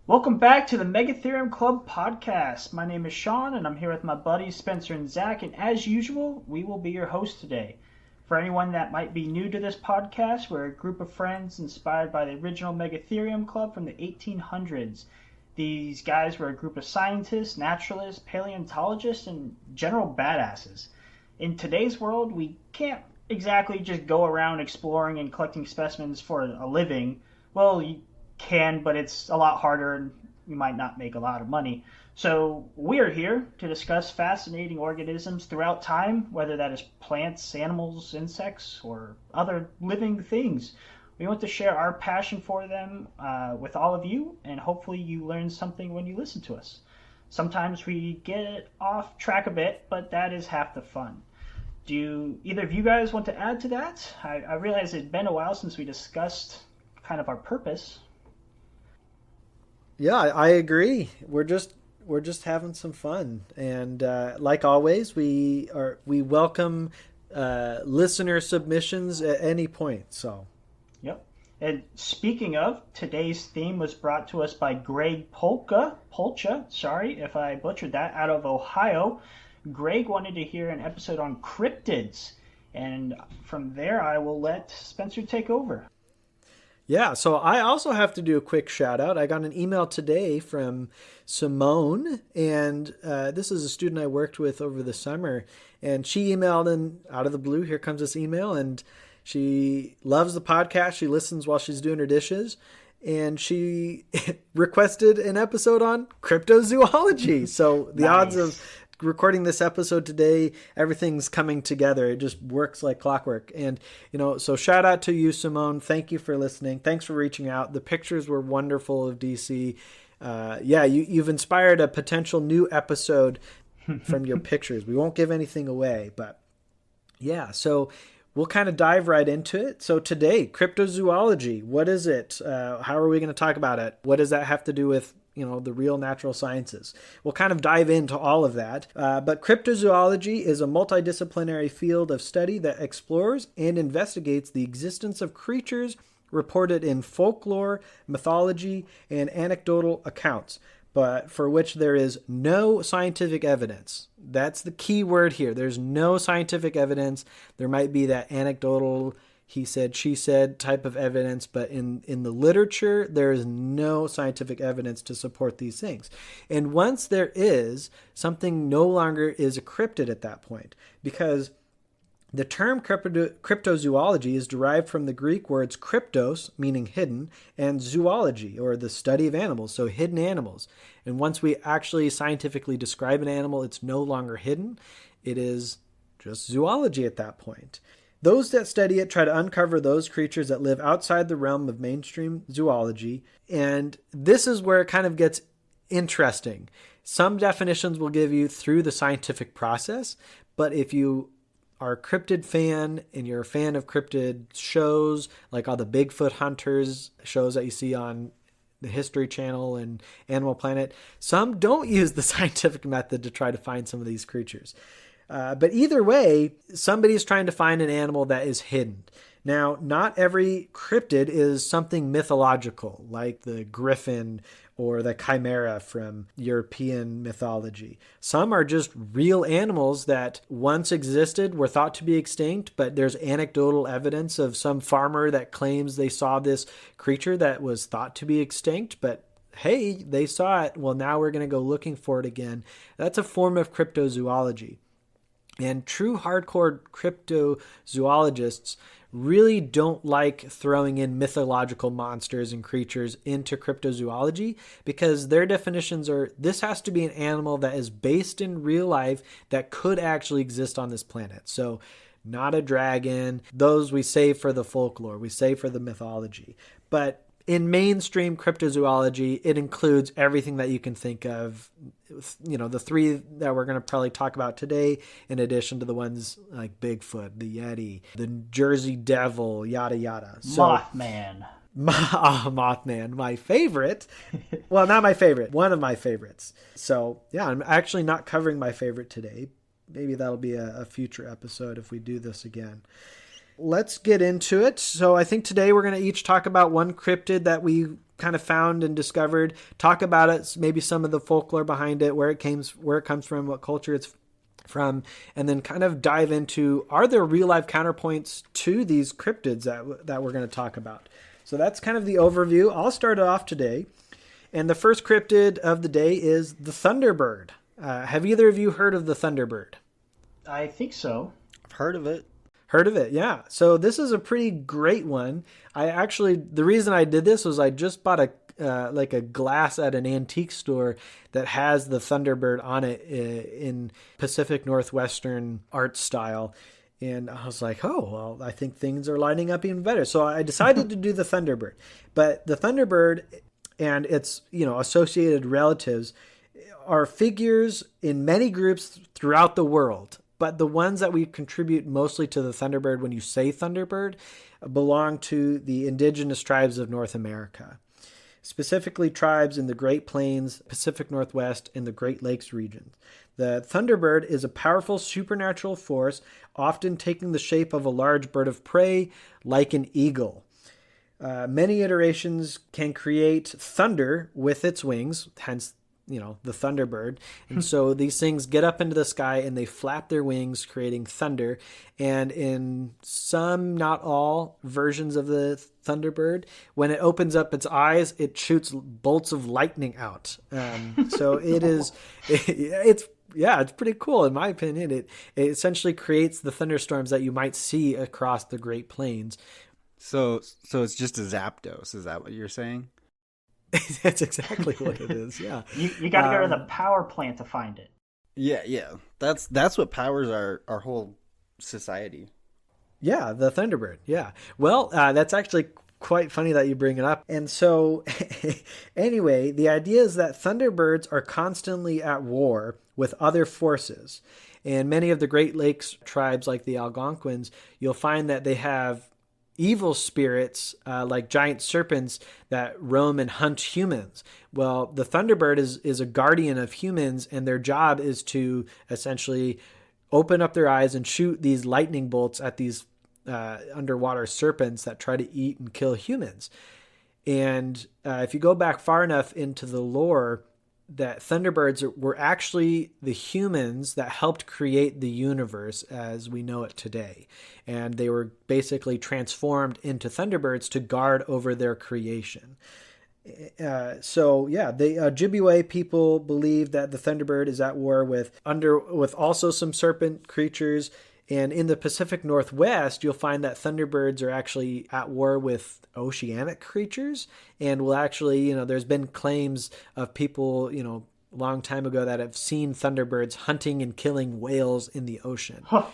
Welcome back to the Megatherium Club podcast. My name is Sean, and I'm here with my buddies Spencer and Zach. And as usual, we will be your host today. For anyone that might be new to this podcast, we're a group of friends inspired by the original Megatherium Club from the 1800s. These guys were a group of scientists, naturalists, paleontologists, and general badasses. In today's world, we can't exactly just go around exploring and collecting specimens for a living. Well, you can, but it's a lot harder and you might not make a lot of money. So we're here to discuss fascinating organisms throughout time, whether that is plants, animals, insects, or other living things. We want to share our passion for them with all of you, and hopefully you learn something when you listen to us. Sometimes we get off track a bit, but that is half the fun. Do either of you guys want to add to that? I realize it's been a while since we discussed kind of our purpose. Yeah, I agree. We're just having some fun, and like always, we welcome listener submissions at any point. So, yep. And speaking of, today's theme was brought to us by Greg Polcha. Sorry if I butchered that. Out of Ohio, Greg wanted to hear an episode on cryptids, and from there, I will let Spencer take over. Yeah, so I also have to do a quick shout out. I got an email today from Simone, and this is a student I worked with over the summer, and she emailed in out of the blue. Here comes this email, and she loves the podcast. She listens while she's doing her dishes, and she requested an episode on cryptozoology. So the odds of recording this episode today, everything's coming together. It just works like clockwork. And, so shout out to you, Simone. Thank you for listening. Thanks for reaching out. The pictures were wonderful of DC. You've inspired a potential new episode from your pictures. We won't give anything away, but yeah, so we'll kind of dive right into it. So today, cryptozoology, what is it? How are we going to talk about it? What does that have to do with the real natural sciences? We'll kind of dive into all of that. But cryptozoology is a multidisciplinary field of study that explores and investigates the existence of creatures reported in folklore, mythology, and anecdotal accounts, but for which there is no scientific evidence. That's the key word here. There's no scientific evidence. There might be that anecdotal he said, she said type of evidence, but in the literature, there is no scientific evidence to support these things. And once there is, something no longer is a cryptid at that point, because the term cryptozoology is derived from the Greek words kryptos, meaning hidden, and zoology, or the study of animals, so hidden animals. And once we actually scientifically describe an animal, it's no longer hidden. It is just zoology at that point. Those that study it try to uncover those creatures that live outside the realm of mainstream zoology. And this is where it kind of gets interesting. Some definitions will give you through the scientific process, but if you are a cryptid fan and you're a fan of cryptid shows, like all the Bigfoot hunters shows that you see on the History Channel and Animal Planet, some don't use the scientific method to try to find some of these creatures. But either way, somebody's trying to find an animal that is hidden. Now, not every cryptid is something mythological, like the griffin or the chimera from European mythology. Some are just real animals that once existed, were thought to be extinct, but there's anecdotal evidence of some farmer that claims they saw this creature that was thought to be extinct, but hey, they saw it. Well, now we're going to go looking for it again. That's a form of cryptozoology. And true hardcore cryptozoologists really don't like throwing in mythological monsters and creatures into cryptozoology because their definitions are, this has to be an animal that is based in real life that could actually exist on this planet. So not a dragon. Those we save for the folklore. We save for the mythology. But in mainstream cryptozoology, it includes everything that you can think of, the three that we're going to probably talk about today, in addition to the ones like Bigfoot, the Yeti, the Jersey Devil, yada, yada. So, Mothman. Mothman, my favorite. Well, not my favorite, one of my favorites. So, yeah, I'm actually not covering my favorite today. Maybe that'll be a future episode if we do this again. let's get into it. So I think today we're going to each talk about one cryptid that we kind of found and discovered, talk about it, maybe some of the folklore behind it, where it comes from, what culture it's from, and then kind of dive into, are there real life counterpoints to these cryptids that we're going to talk about? So that's kind of the overview. I'll start it off today. And the first cryptid of the day is the Thunderbird. Have either of you heard of the Thunderbird? I think so. I've heard of it. Heard of it, yeah. So this is a pretty great one. The reason I did this was I just bought a glass at an antique store that has the Thunderbird on it in Pacific Northwestern art style. And I was like, oh, well, I think things are lining up even better. So I decided to do the Thunderbird. But the Thunderbird and its, associated relatives are figures in many groups throughout the world. But the ones that we contribute mostly to the Thunderbird when you say Thunderbird belong to the indigenous tribes of North America, specifically tribes in the Great Plains, Pacific Northwest, and the Great Lakes regions. The Thunderbird is a powerful supernatural force, often taking the shape of a large bird of prey like an eagle. Many iterations can create thunder with its wings, hence the Thunderbird. And so these things get up into the sky and they flap their wings, creating thunder. And in some, not all, versions of the Thunderbird, when it opens up its eyes, it shoots bolts of lightning out. So it's pretty cool in my opinion. It essentially creates the thunderstorms that you might see across the Great Plains. So it's just a Zapdos. Is that what you're saying? That's exactly what it is. Yeah, you got to go to the power plant to find it. Yeah. That's what powers our whole society. Yeah, the Thunderbird. Yeah. Well, that's actually quite funny that you bring it up. And so, anyway, the idea is that Thunderbirds are constantly at war with other forces. And many of the Great Lakes tribes, like the Algonquins, you'll find that they have evil spirits like giant serpents that roam and hunt humans. Well, the Thunderbird is a guardian of humans, and their job is to essentially open up their eyes and shoot these lightning bolts at these underwater serpents that try to eat and kill humans. And if you go back far enough into the lore, that Thunderbirds were actually the humans that helped create the universe as we know it today. And they were basically transformed into Thunderbirds to guard over their creation. The Ojibwe people believe that the Thunderbird is at war with also some serpent creatures. And in the Pacific Northwest, you'll find that Thunderbirds are actually at war with oceanic creatures, and will actually, there's been claims of people, a long time ago that have seen Thunderbirds hunting and killing whales in the ocean. Huh.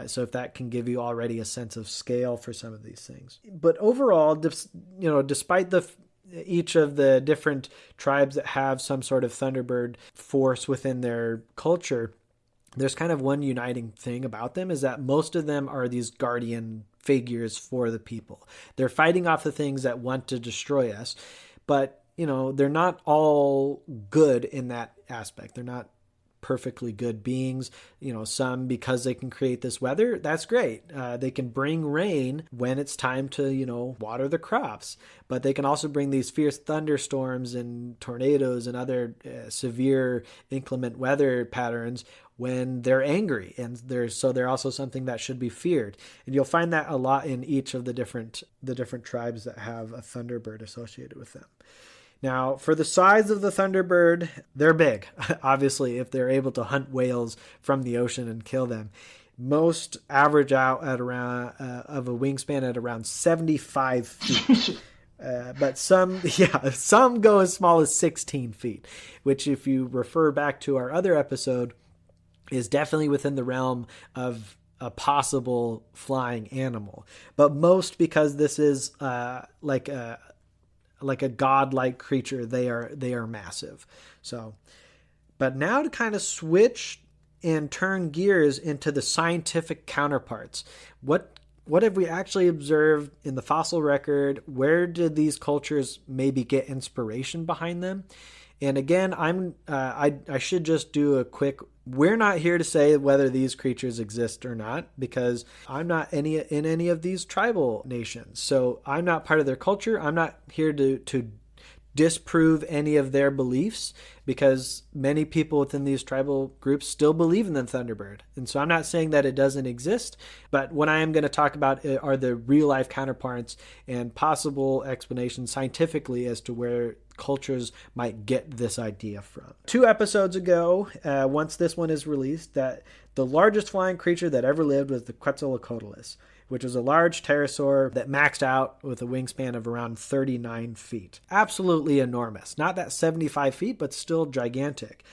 So if that can give you already a sense of scale for some of these things. But overall, despite each of the different tribes that have some sort of Thunderbird force within their culture, there's kind of one uniting thing about them, is that most of them are these guardian figures for the people. They're fighting off the things that want to destroy us, but they're not all good in that aspect. They're not perfectly good beings. Some, because they can create this weather, that's great. They can bring rain when it's time to, water the crops, but they can also bring these fierce thunderstorms and tornadoes and other severe inclement weather patterns when they're angry, and they're also something that should be feared. And you'll find that a lot in each of the different tribes that have a Thunderbird associated with them. Now, for the size of the Thunderbird, they're big. Obviously, if they're able to hunt whales from the ocean and kill them. Most average out at around of a wingspan at around 75 feet. But some go as small as 16 feet, which, if you refer back to our other episode, is definitely within the realm of a possible flying animal. But most, because this is like a godlike creature, they are massive. So, but now to kind of switch and turn gears into the scientific counterparts. What have we actually observed in the fossil record? Where did these cultures maybe get inspiration behind them? And again, I should just do a quick. We're not here to say whether these creatures exist or not, because I'm not in any of these tribal nations. So I'm not part of their culture. I'm not here to disprove any of their beliefs, because many people within these tribal groups still believe in the Thunderbird. And so I'm not saying that it doesn't exist, but what I am going to talk about are the real life counterparts and possible explanations scientifically as to where cultures might get this idea from. 2 episodes ago, once this one is released, that the largest flying creature that ever lived was the Quetzalcoatlus, which is a large pterosaur that maxed out with a wingspan of around 39 feet. Absolutely enormous. Not that 75 feet, but still gigantic.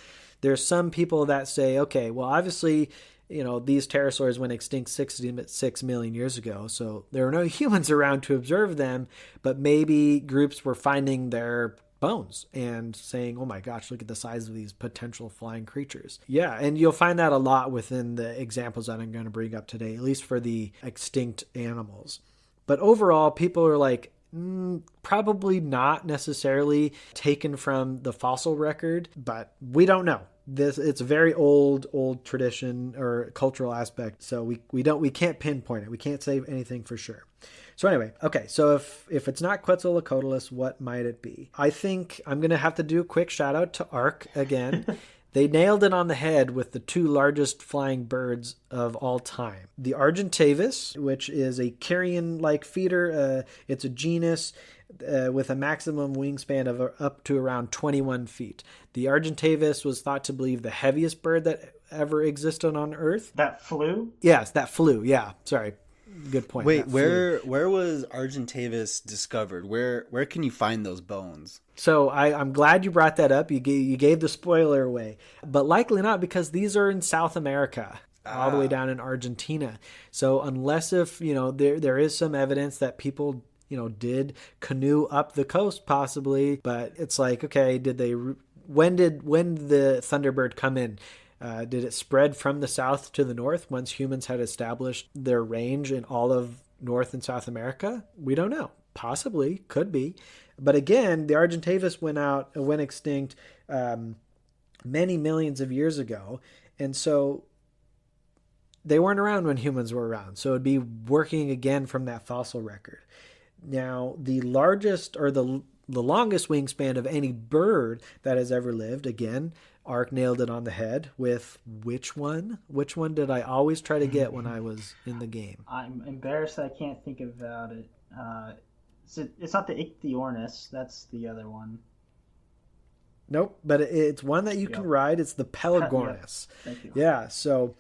There's some people that say, okay, well, obviously, these pterosaurs went extinct 66 million years ago, so there were no humans around to observe them, but maybe groups were finding their bones and saying, oh my gosh, look at the size of these potential flying creatures. Yeah, and you'll find that a lot within the examples that I'm going to bring up today, at least for the extinct animals. But overall, people are like, probably not necessarily taken from the fossil record, but we don't know. It's a very old tradition or cultural aspect, so we can't pinpoint it. We can't say anything for sure. So anyway, okay, so if it's not Quetzalcoatlus, what might it be? I think I'm going to have to do a quick shout out to ARC again. They nailed it on the head with the 2 largest flying birds of all time. The Argentavis, which is a carrion-like feeder, it's a genus with a maximum wingspan of up to around 21 feet. The Argentavis was thought to be the heaviest bird that ever existed on Earth. That flew? Yes, that flew, yeah. Sorry. Good point. Wait, where was Argentavis discovered? Where can you find those bones? So I'm glad you brought that up. You gave the spoiler away, but likely not, because these are in South America, all the way down in Argentina. So unless if there is some evidence that people did canoe up the coast possibly, but it's like, okay, when did the Thunderbird come in? Did it spread from the south to the north once humans had established their range in all of North and South America? We don't know. Possibly, could be. But again, the Argentavis went extinct many millions of years ago. And so they weren't around when humans were around. So it'd be working again from that fossil record. Now, the largest or the longest wingspan of any bird that has ever lived, again, ARC nailed it on the head with which one? Which one did I always try to get when I was in the game? I'm embarrassed that I can't think about it. It's not the Ichthyornis. That's the other one. Nope, but it's one that you can ride. It's the Pelagornis. Thank you. Yeah, so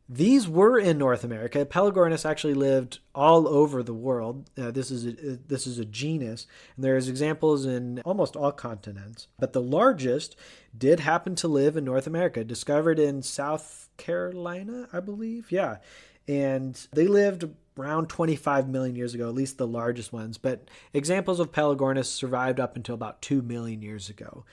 these were in North America. Pelagornis actually lived all over the world. This is a genus, and there's examples in almost all continents. But the largest did happen to live in North America, discovered in South Carolina, I believe. Yeah, and they lived around 25 million years ago, at least the largest ones. But examples of Pelagornis survived up until about 2 million years ago.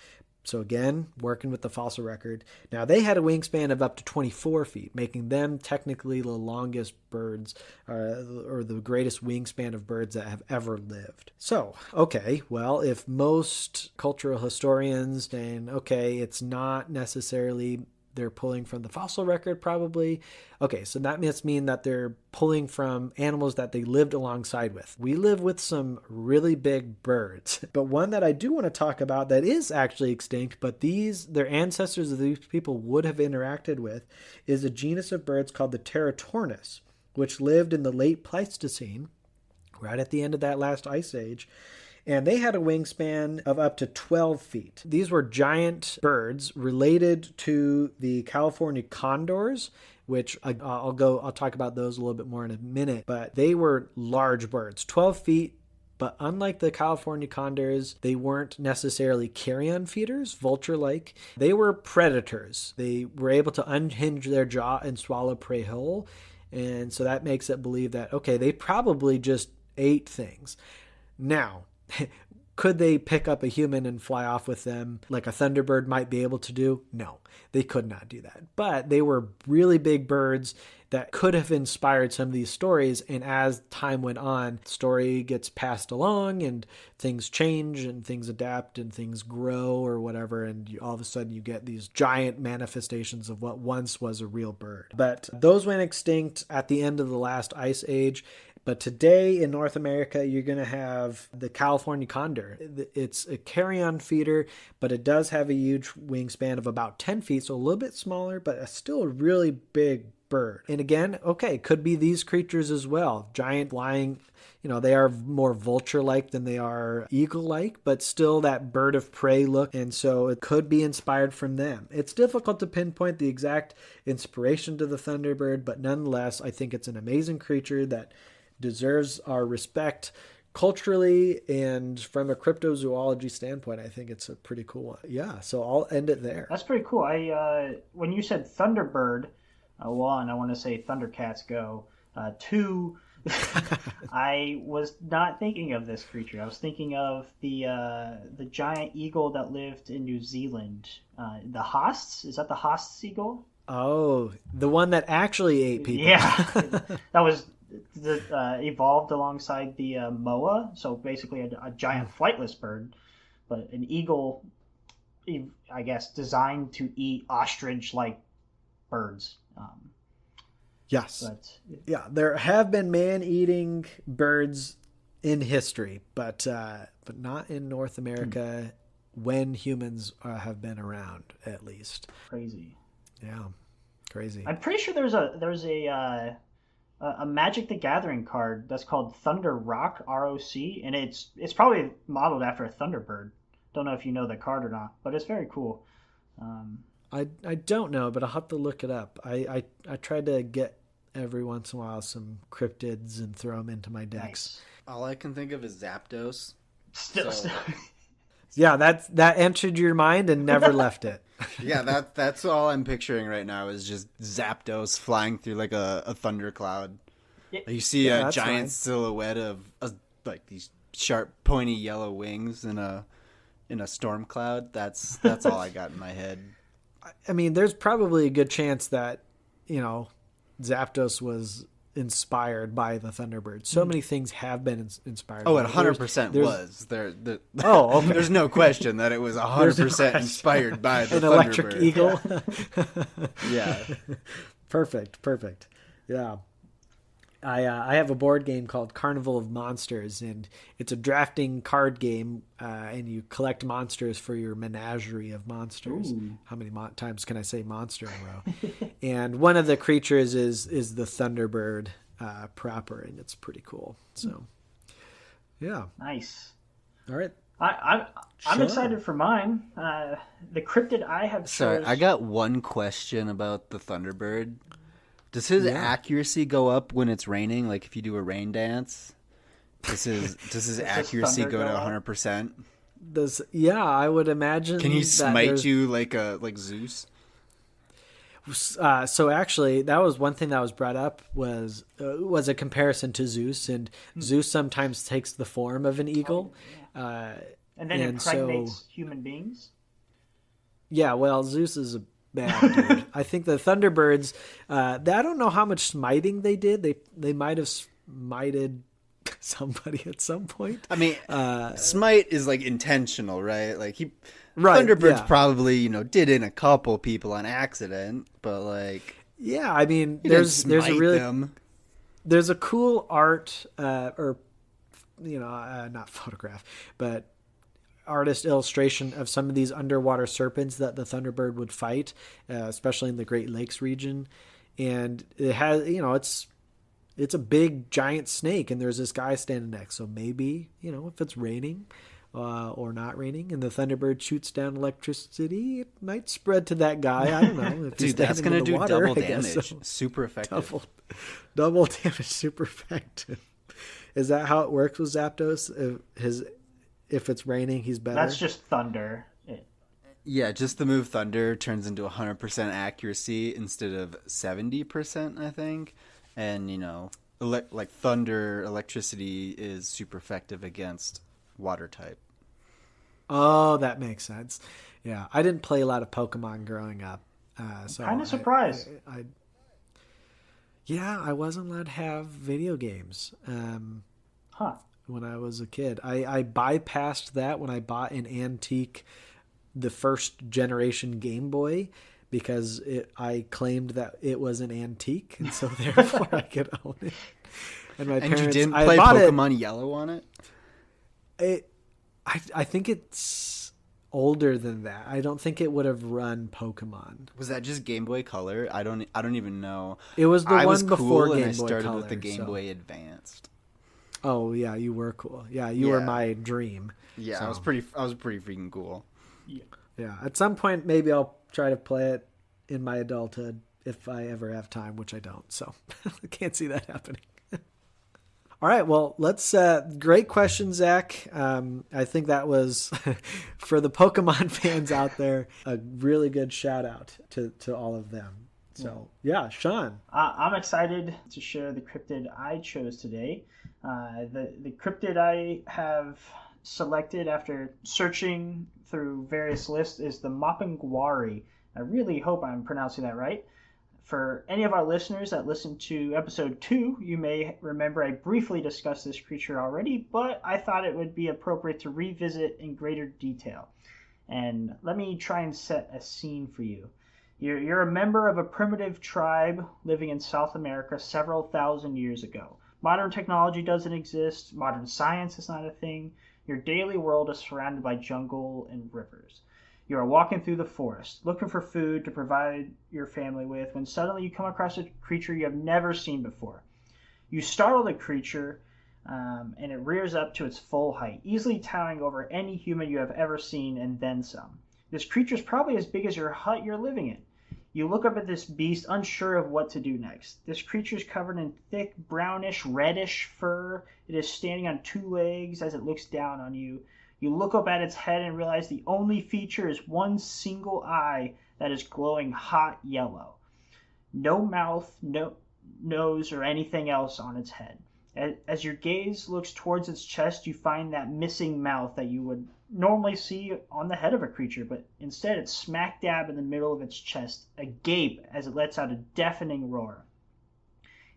So again, working with the fossil record. Now, they had a wingspan of up to 24 feet, making them technically the longest birds or the greatest wingspan of birds that have ever lived. So, okay, well, if most cultural historians saying, okay, it's not necessarily they're pulling from the fossil record probably. Okay, so that must mean that they're pulling from animals that they lived alongside with. We live with some really big birds, but one that I do want to talk about that is actually extinct, but their ancestors of these people would have interacted with, is a genus of birds called the Teratornis, which lived in the late Pleistocene, right at the end of that last ice age. And they had a wingspan of up to 12 feet. These were giant birds related to the California condors, which I'll talk about those a little bit more in a minute. But they were large birds, 12 feet. But unlike the California condors, they weren't necessarily carrion feeders, vulture-like. They were predators. They were able to unhinge their jaw and swallow prey whole. And so that makes it believe that, okay, they probably just ate things. Now, Could they pick up a human and fly off with them like a thunderbird might be able to do? No, they could not do that. But they were really big birds that could have inspired some of these stories. And as time went on, the story gets passed along and things change and things adapt and things grow or whatever. And all of a sudden you get these giant manifestations of what once was a real bird. But those went extinct at the end of the last ice age. But today in North America, you're going to have the California condor. It's a carrion feeder, but it does have a huge wingspan of about 10 feet, so a little bit smaller, but still a really big bird. And again, okay, could be these creatures as well. Giant flying, they are more vulture-like than they are eagle-like, but still that bird of prey look. And so it could be inspired from them. It's difficult to pinpoint the exact inspiration to the thunderbird, but nonetheless, I think it's an amazing creature that deserves our respect culturally, and from a cryptozoology standpoint, I think it's a pretty cool one. Yeah, so I'll end it there. That's pretty cool. When you said Thunderbird, one, I want to say Thundercats Go. Two, I was not thinking of this creature. I was thinking of the giant eagle that lived in New Zealand. The Haast's? Is that the Haast's eagle? Oh, the one that actually ate people. Yeah, that was evolved alongside the moa, so basically a giant flightless bird, but an eagle, I guess, designed to eat ostrich-like birds. Yes. Yeah, there have been man-eating birds in history, but not in North America when humans have been around, at least. Crazy. Yeah, crazy. I'm pretty sure there's a Magic the Gathering card that's called Thunder Rock, ROC, and it's probably modeled after a Thunderbird. Don't know if you know the card or not, but it's very cool. I don't know, but I'll have to look it up. I try to get every once in a while some cryptids and throw them into my decks. Nice. All I can think of is Zapdos. Still. Yeah, that entered your mind and never left it. Yeah, that's all I'm picturing right now is just Zapdos flying through like a thundercloud. Yeah. You see a giant silhouette of like these sharp, pointy yellow wings in a storm cloud. That's all I got in my head. I mean, there's probably a good chance that Zapdos was inspired by the Thunderbird. So many things have been inspired. Oh, it 100% was. Okay. There's no question that it was 100% inspired by the an Thunderbird. Electric Eagle. Yeah. Perfect. Yeah. I have a board game called Carnival of Monsters, and it's a drafting card game, and you collect monsters for your menagerie of monsters. Ooh. How many times can I say monster in a row? And one of the creatures is the Thunderbird proper, and it's pretty cool. So, yeah. Nice. All right. I'm excited for mine. The cryptid I have chose... Sorry, I got one question about the Thunderbird. Does his accuracy go up when it's raining? Like if you do a rain dance, does his accuracy go to 100%? I would imagine. Can he smite you like Zeus? So actually, that was one thing that was brought up was a comparison to Zeus, and Zeus sometimes takes the form of an eagle, and then impregnates human beings. Yeah, well, Zeus is a bad dude. I think the Thunderbirds, I don't know how much smiting they did. They might have smited somebody at some point. I mean, smite is like intentional, right? Like Thunderbirds probably, did in a couple people on accident, but like, yeah, I mean, there's a cool art, not photograph, but artist illustration of some of these underwater serpents that the Thunderbird would fight, especially in the Great Lakes region. And it has, it's a big giant snake, and there's this guy standing next. So maybe, if it's raining or not raining and the Thunderbird shoots down electricity, it might spread to that guy. I don't know. If Dude, that's going to do double damage. So. Super effective. Double damage, super effective. Is that how it works with Zapdos? If it's raining, he's better. That's just thunder. Yeah, just the move thunder turns into 100% accuracy instead of 70%, I think. And, like thunder, electricity is super effective against water type. Oh, that makes sense. Yeah, I didn't play a lot of Pokemon growing up. So Kind of surprised. I wasn't allowed to have video games Huh. when I was a kid. I bypassed that when I bought an antique, the first generation Game Boy, because I claimed that it was an antique, and so therefore I could own it. And my parents, you didn't I play bought Pokemon Yellow on it? I think it's older than that. I don't think it would have run Pokemon. Was that just Game Boy Color? I don't even know. It was the I one was before cool Game and I Boy started Color, with the Game so. Boy Advanced. Oh yeah, you were cool. Yeah, you were my dream. Yeah, so. I was pretty freaking cool. Yeah, at some point maybe I'll try to play it in my adulthood if I ever have time, which I don't. So I can't see that happening. All right, well, let's. Great question, Zach. I think that was for the Pokemon fans out there a really good shout out to all of them. So yeah, Sean. I'm excited to share the cryptid I chose today. The cryptid I have selected after searching through various lists is the Mapinguari. I really hope I'm pronouncing that right. For any of our listeners that listened to episode 2, you may remember I briefly discussed this creature already, but I thought it would be appropriate to revisit in greater detail. And let me try and set a scene for you. You're a member of a primitive tribe living in South America several thousand years ago. Modern technology doesn't exist. Modern science is not a thing. Your daily world is surrounded by jungle and rivers. You are walking through the forest, looking for food to provide your family with, when suddenly you come across a creature you have never seen before. You startle the creature, and it rears up to its full height, easily towering over any human you have ever seen, and then some. This creature is probably as big as your hut you're living in. You look up at this beast, unsure of what to do next. This creature is covered in thick, brownish, reddish fur. It is standing on 2 legs as it looks down on you. You look up at its head and realize the only feature is one single eye that is glowing hot yellow. No mouth, no nose, or anything else on its head. As your gaze looks towards its chest, you find that missing mouth that you would normally see on the head of a creature, but instead it's smack dab in the middle of its chest, agape as it lets out a deafening roar.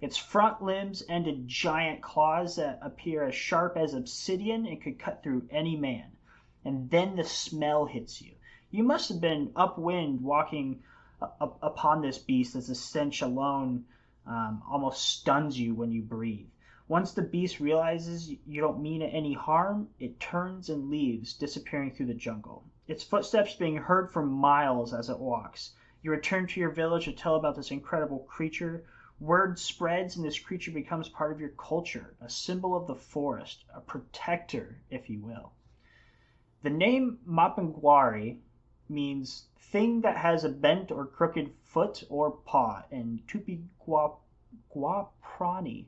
Its front limbs end in giant claws that appear as sharp as obsidian and could cut through any man. And then the smell hits you. You must have been upwind walking upon this beast, as the stench alone almost stuns you when you breathe. Once the beast realizes you don't mean it any harm, it turns and leaves, disappearing through the jungle. Its footsteps being heard for miles as it walks. You return to your village to tell about this incredible creature. Word spreads and this creature becomes part of your culture, a symbol of the forest, a protector, if you will. The name Mapinguari means thing that has a bent or crooked foot or paw in Tupi-Guarani.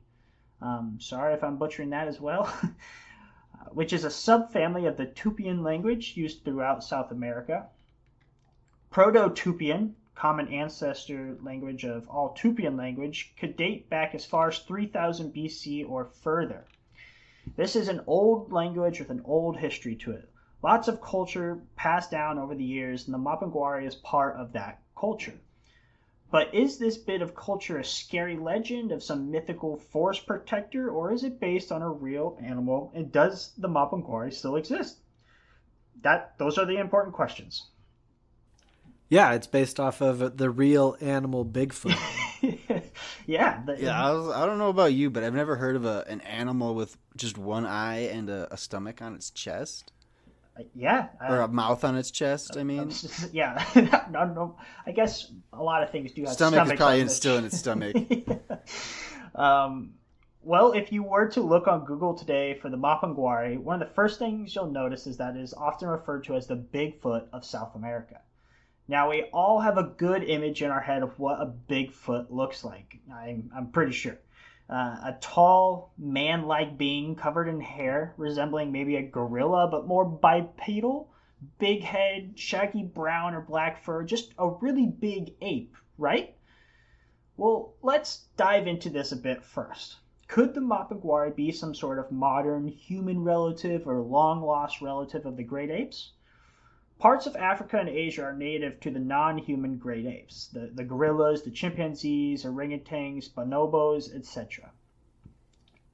Sorry if I'm butchering that as well. Which is a subfamily of the Tupian language used throughout South America. Proto-Tupian, common ancestor language of all Tupian language, could date back as far as 3000 BC or further. This is an old language with an old history to it. Lots of culture passed down over the years, and the Mapinguari is part of that culture. But is this bit of culture a scary legend of some mythical forest protector, or is it based on a real animal, and does the Mapinguari still exist? Those are the important questions. Yeah, it's based off of the real animal Bigfoot. Yeah. I don't know about you, but I've never heard of an animal with just one eye and a stomach on its chest. Yeah. Or a mouth on its chest, I mean. Yeah. No, I guess a lot of things do have stomach is probably stomachs still in its stomach. Well, if you were to look on Google today for the Mapinguari, one of the first things you'll notice is that it is often referred to as the Bigfoot of South America. Now, we all have a good image in our head of what a Bigfoot looks like, I'm pretty sure. A tall, man-like being covered in hair, resembling maybe a gorilla, but more bipedal. Big head, shaggy brown or black fur, just a really big ape, right? Well, let's dive into this a bit first. Could the Mapinguari be some sort of modern human relative or long-lost relative of the great apes? Parts of Africa and Asia are native to the non-human great apes, the gorillas, the chimpanzees, orangutans, bonobos, etc.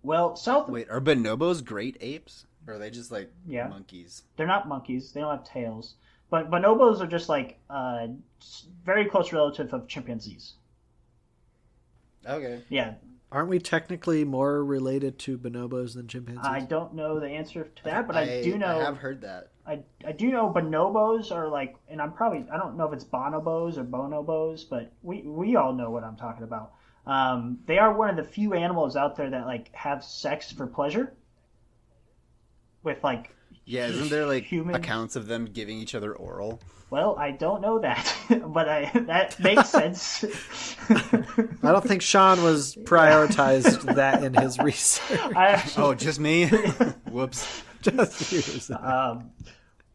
Well, Wait, are bonobos great apes? Or are they just like monkeys? They're not monkeys. They don't have tails. But bonobos are just like very close relative of chimpanzees. Okay. Yeah. Aren't we technically more related to bonobos than chimpanzees? I don't know the answer to that, but I do know. I have heard that. I do know bonobos are like, and I don't know if it's bonobos or bonobos, but we all know what I'm talking about. They are one of the few animals out there that like have sex for pleasure. With like, yeah, isn't there like humans. Accounts of them giving each other oral? Well, I don't know that, but that makes sense. I don't think Sean was prioritized that in his research. Oh, just me? Whoops. Just you.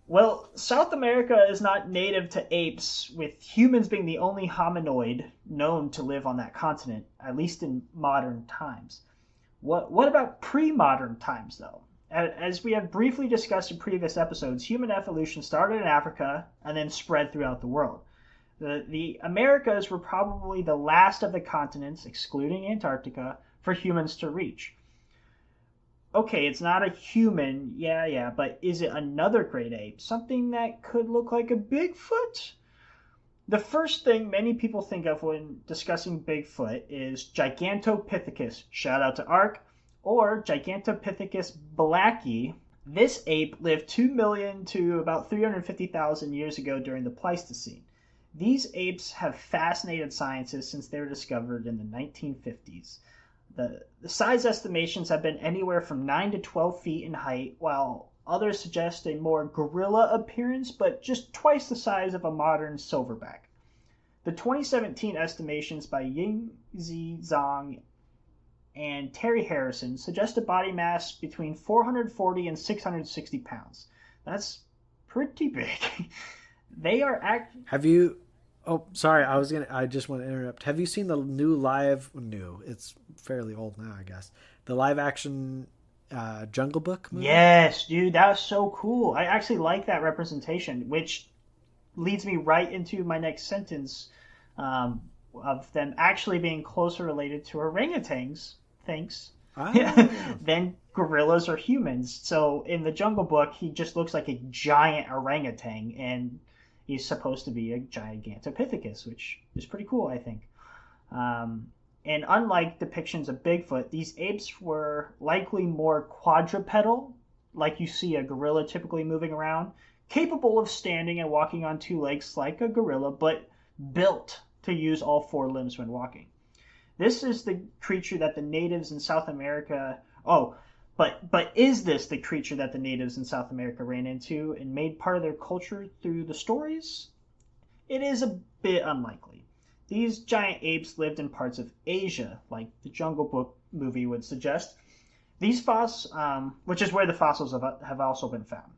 Well, South America is not native to apes, with humans being the only hominoid known to live on that continent, at least in modern times. What about pre-modern times, though? As we have briefly discussed in previous episodes, human evolution started in Africa and then spread throughout the world. The Americas were probably the last of the continents, excluding Antarctica, for humans to reach. Okay, it's not a human, yeah, but is it another great ape? Something that could look like a Bigfoot? The first thing many people think of when discussing Bigfoot is Gigantopithecus, shout out to ARK, or Gigantopithecus blacki. This ape lived 2 million to about 350,000 years ago during the Pleistocene. These apes have fascinated scientists since they were discovered in the 1950s. The size estimations have been anywhere from 9 to 12 feet in height, while others suggest a more gorilla appearance, but just twice the size of a modern silverback. The 2017 estimations by Yingzi Zhang and Terry Harrison suggest a body mass between 440 and 660 pounds. That's pretty big. They are Have you... Oh, sorry, I just want to interrupt. Have you seen the it's fairly old now, I guess. The live action Jungle Book movie? Yes, dude, that was so cool. I actually like that representation, which leads me right into my next sentence of them actually being closer related to orangutans, than gorillas or humans. So in the Jungle Book, he just looks like a giant orangutan, and he's supposed to be a Gigantopithecus, which is pretty cool, I think. And unlike depictions of Bigfoot, these apes were likely more quadrupedal, like you see a gorilla typically moving around, capable of standing and walking on two legs like a gorilla, but built to use all four limbs when walking. This is the creature that the natives in South America... Oh, but is this the creature that the natives in South America ran into and made part of their culture through the stories? It is a bit unlikely. These giant apes lived in parts of Asia, like the Jungle Book movie would suggest. These fossils, which is where the fossils have also been found.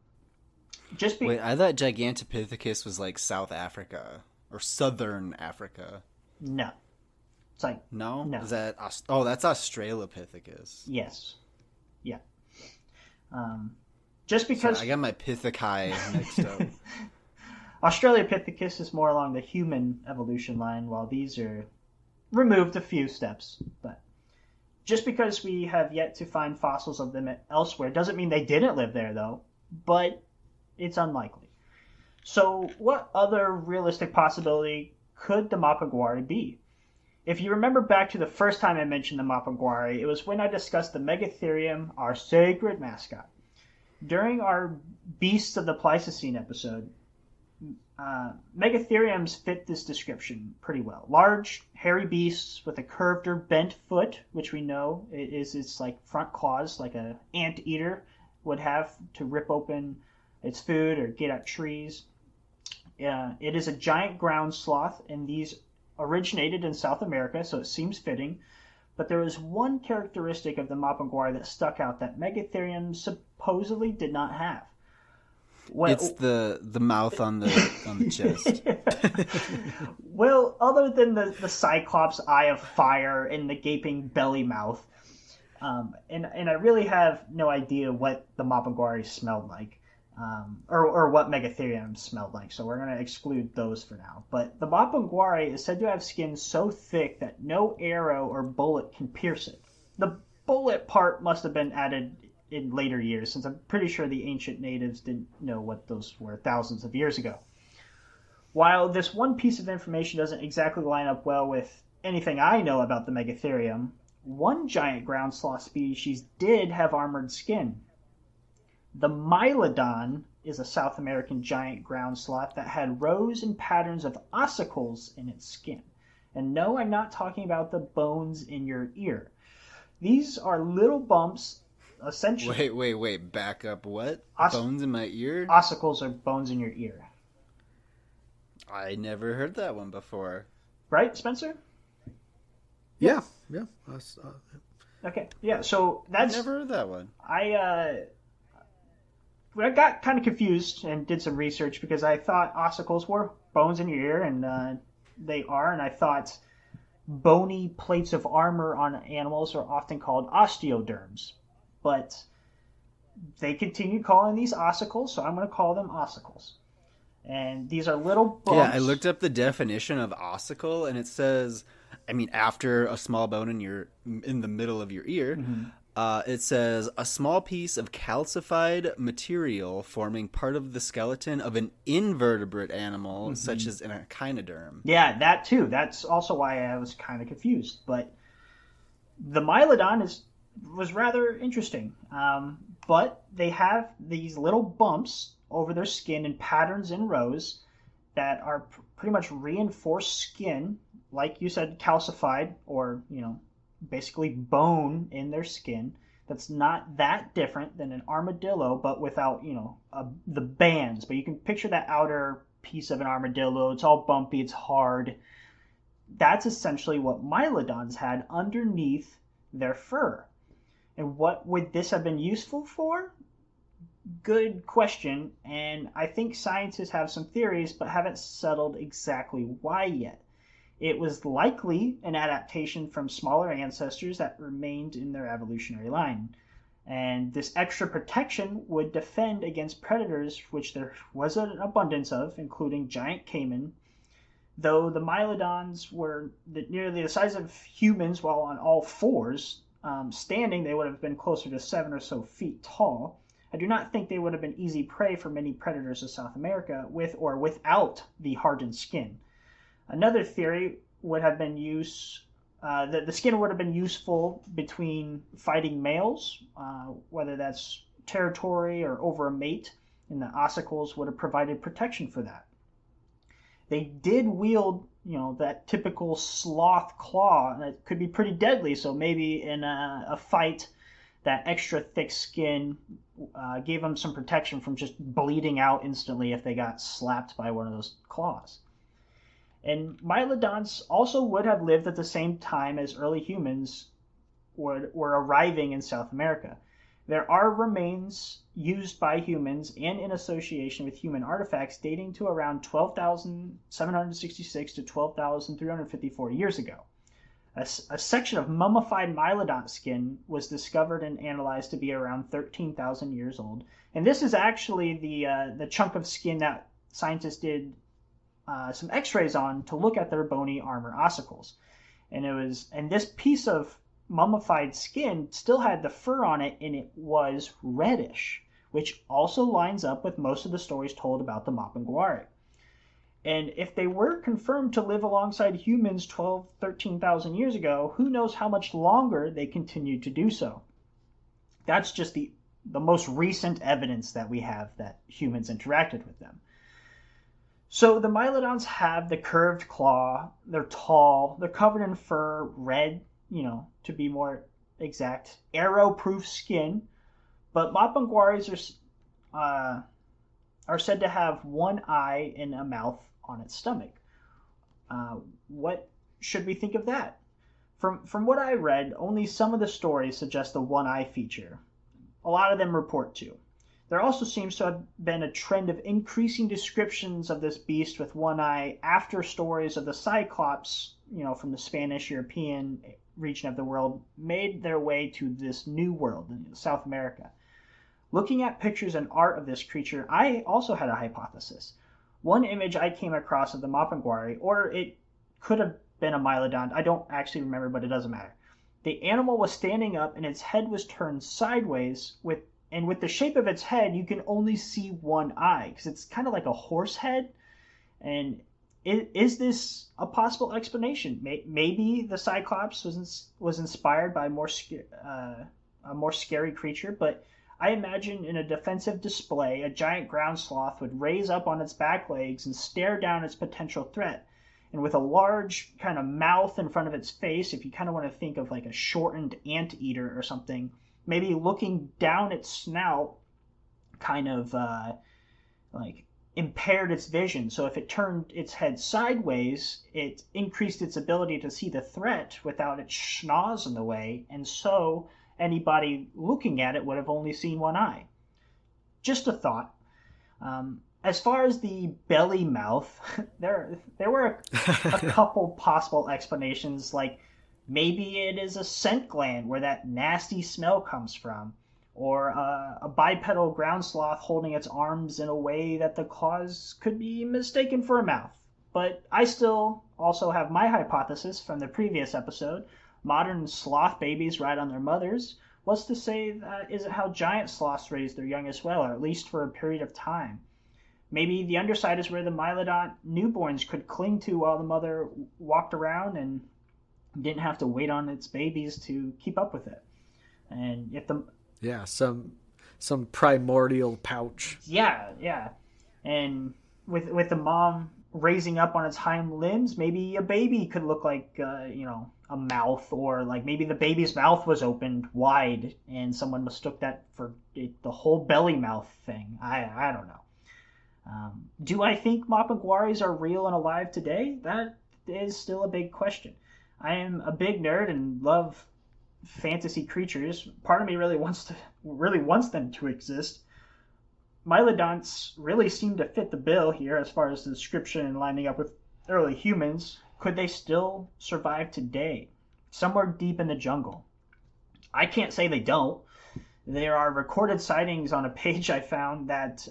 Wait, I thought Gigantopithecus was like South Africa or Southern Africa. No. It's like... No? No. Is that... Oh, that's Australopithecus. Yes. Yeah. Just because... Sorry, I got my Pitheci mixed up. Australopithecus is more along the human evolution line, while these are removed a few steps. But just because we have yet to find fossils of them elsewhere doesn't mean they didn't live there, though. But it's unlikely. So what other realistic possibility could the Mapiguari be? If you remember back to the first time I mentioned the Mapiguari, it was when I discussed the megatherium, our sacred mascot. During our Beasts of the Pleistocene episode, megatheriums fit this description pretty well. Large, hairy beasts with a curved or bent foot, which we know is its like front claws, like an anteater would have to rip open its food or get at trees. It is a giant ground sloth, and these originated in South America, so it seems fitting. But there was one characteristic of the Mapiguari that stuck out that megatheriums supposedly did not have. Well, it's the mouth on the chest. Well, other than the Cyclops eye of fire and the gaping belly mouth, and I really have no idea what the Mapiguari smelled like. or what megatherium smelled like. So we're going to exclude those for now. But the Mapinguari is said to have skin so thick that no arrow or bullet can pierce it. The bullet part must have been added in later years, since I'm pretty sure the ancient natives didn't know what those were thousands of years ago. While this one piece of information doesn't exactly line up well with anything I know about the megatherium, one giant ground sloth species did have armored skin. The Mylodon is a South American giant ground sloth that had rows and patterns of ossicles in its skin. And no, I'm not talking about the bones in your ear. These are little bumps, essentially. Wait. Back up. What? Bones in my ear? Ossicles are bones in your ear. I never heard that one before. Right, Spencer? Yeah. Okay, yeah, so that's... I never heard that one. I got kind of confused and did some research because I thought ossicles were bones in your ear, and they are, and I thought bony plates of armor on animals are often called osteoderms. But they continue calling these ossicles, so I'm going to call them ossicles. And these are little bumps. Yeah, I looked up the definition of ossicle, and it says, after a small bone in the middle of your ear, it says a small piece of calcified material forming part of the skeleton of an invertebrate animal, such as an echinoderm. Yeah, that too. That's also why I was kind of confused. But the Mylodon was rather interesting. But they have these little bumps over their skin in patterns in rows that are pretty much reinforced skin, like you said, calcified, or basically bone in their skin. That's not that different than an armadillo, but without the bands. But you can picture that outer piece of an armadillo. It's all bumpy, it's hard. That's essentially what Mylodons had underneath their fur. And what would this have been useful for? Good question, and I think scientists have some theories but haven't settled exactly why yet. It was likely an adaptation from smaller ancestors that remained in their evolutionary line. And this extra protection would defend against predators, which there was an abundance of, including giant caiman. Though the Mylodons were nearly the size of humans while on all fours, standing they would have been closer to 7 or so feet tall. I do not think they would have been easy prey for many predators of South America with or without the hardened skin. Another theory would have been that the skin would have been useful between fighting males, whether that's territory or over a mate, and the ossicles would have provided protection for that. They did wield, that typical sloth claw, and it could be pretty deadly, so maybe in a fight, that extra thick skin gave them some protection from just bleeding out instantly if they got slapped by one of those claws. And Mylodons also would have lived at the same time as early humans were arriving in South America. There are remains used by humans and in association with human artifacts dating to around 12,766 to 12,354 years ago. A section of mummified Mylodon skin was discovered and analyzed to be around 13,000 years old. And this is actually the chunk of skin that scientists did some x-rays on to look at their bony armor ossicles. And this piece of mummified skin still had the fur on it, and it was reddish, which also lines up with most of the stories told about the Mapinguari. And if they were confirmed to live alongside humans 13,000 years ago, who knows how much longer they continued to do so. That's just the most recent evidence that we have that humans interacted with them. So the Mylodons have the curved claw, they're tall, they're covered in fur, red, to be more exact, arrow-proof skin, but Mapinguaris are said to have one eye and a mouth on its stomach. What should we think of that? From what I read, only some of the stories suggest the one eye feature. A lot of them report to. There also seems to have been a trend of increasing descriptions of this beast with one eye after stories of the Cyclops, from the Spanish European region of the world, made their way to this new world in South America. Looking at pictures and art of this creature, I also had a hypothesis. One image I came across of the mapinguari, or it could have been a mylodont, I don't actually remember, but it doesn't matter. The animal was standing up and its head was turned sideways, with the shape of its head, you can only see one eye, because it's kind of like a horse head. And is this a possible explanation? Maybe the Cyclops was inspired by a more scary creature, but I imagine in a defensive display, a giant ground sloth would raise up on its back legs and stare down its potential threat. And with a large kind of mouth in front of its face, if you kind of want to think of like a shortened anteater or something, maybe looking down its snout kind of like impaired its vision. So if it turned its head sideways, it increased its ability to see the threat without its schnoz in the way, and so anybody looking at it would have only seen one eye. Just a thought. As far as the belly mouth, there were a couple possible explanations, like maybe it is a scent gland where that nasty smell comes from, or a bipedal ground sloth holding its arms in a way that the claws could be mistaken for a mouth. But I still also have my hypothesis from the previous episode. Modern sloth babies ride on their mothers. What's to say that isn't how giant sloths raise their young as well, or at least for a period of time? Maybe the underside is where the mylodont newborns could cling to while the mother walked around and didn't have to wait on its babies to keep up with it. And if the some primordial pouch. Yeah. And with the mom raising up on its hind limbs, maybe a baby could look like a mouth, or like maybe the baby's mouth was opened wide and someone mistook that for the whole belly mouth thing. I don't know. Do I think mapinguaris are real and alive today? That is still a big question. I am a big nerd and love fantasy creatures. Part of me really wants them to exist. Mylodonts really seem to fit the bill here as far as the description and lining up with early humans. Could they still survive today, somewhere deep in the jungle? I can't say they don't. There are recorded sightings on a page I found that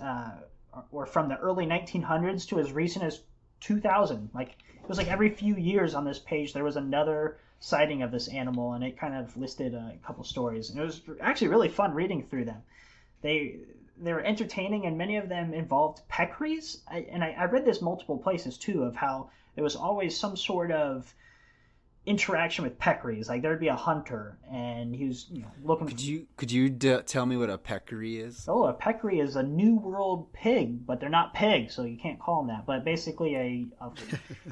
were from the early 1900s to as recent as 2000. Like, it was like every few years on this page there was another sighting of this animal, and it kind of listed a couple stories. And it was actually really fun reading through them. They were entertaining, and many of them involved peccaries. I read this multiple places too, of how there was always some sort of interaction with peccaries. Like there'd be a hunter, and he was looking. Could you tell me what a peccary is? Oh, a peccary is a New World pig, but they're not pigs, so you can't call them that. But basically a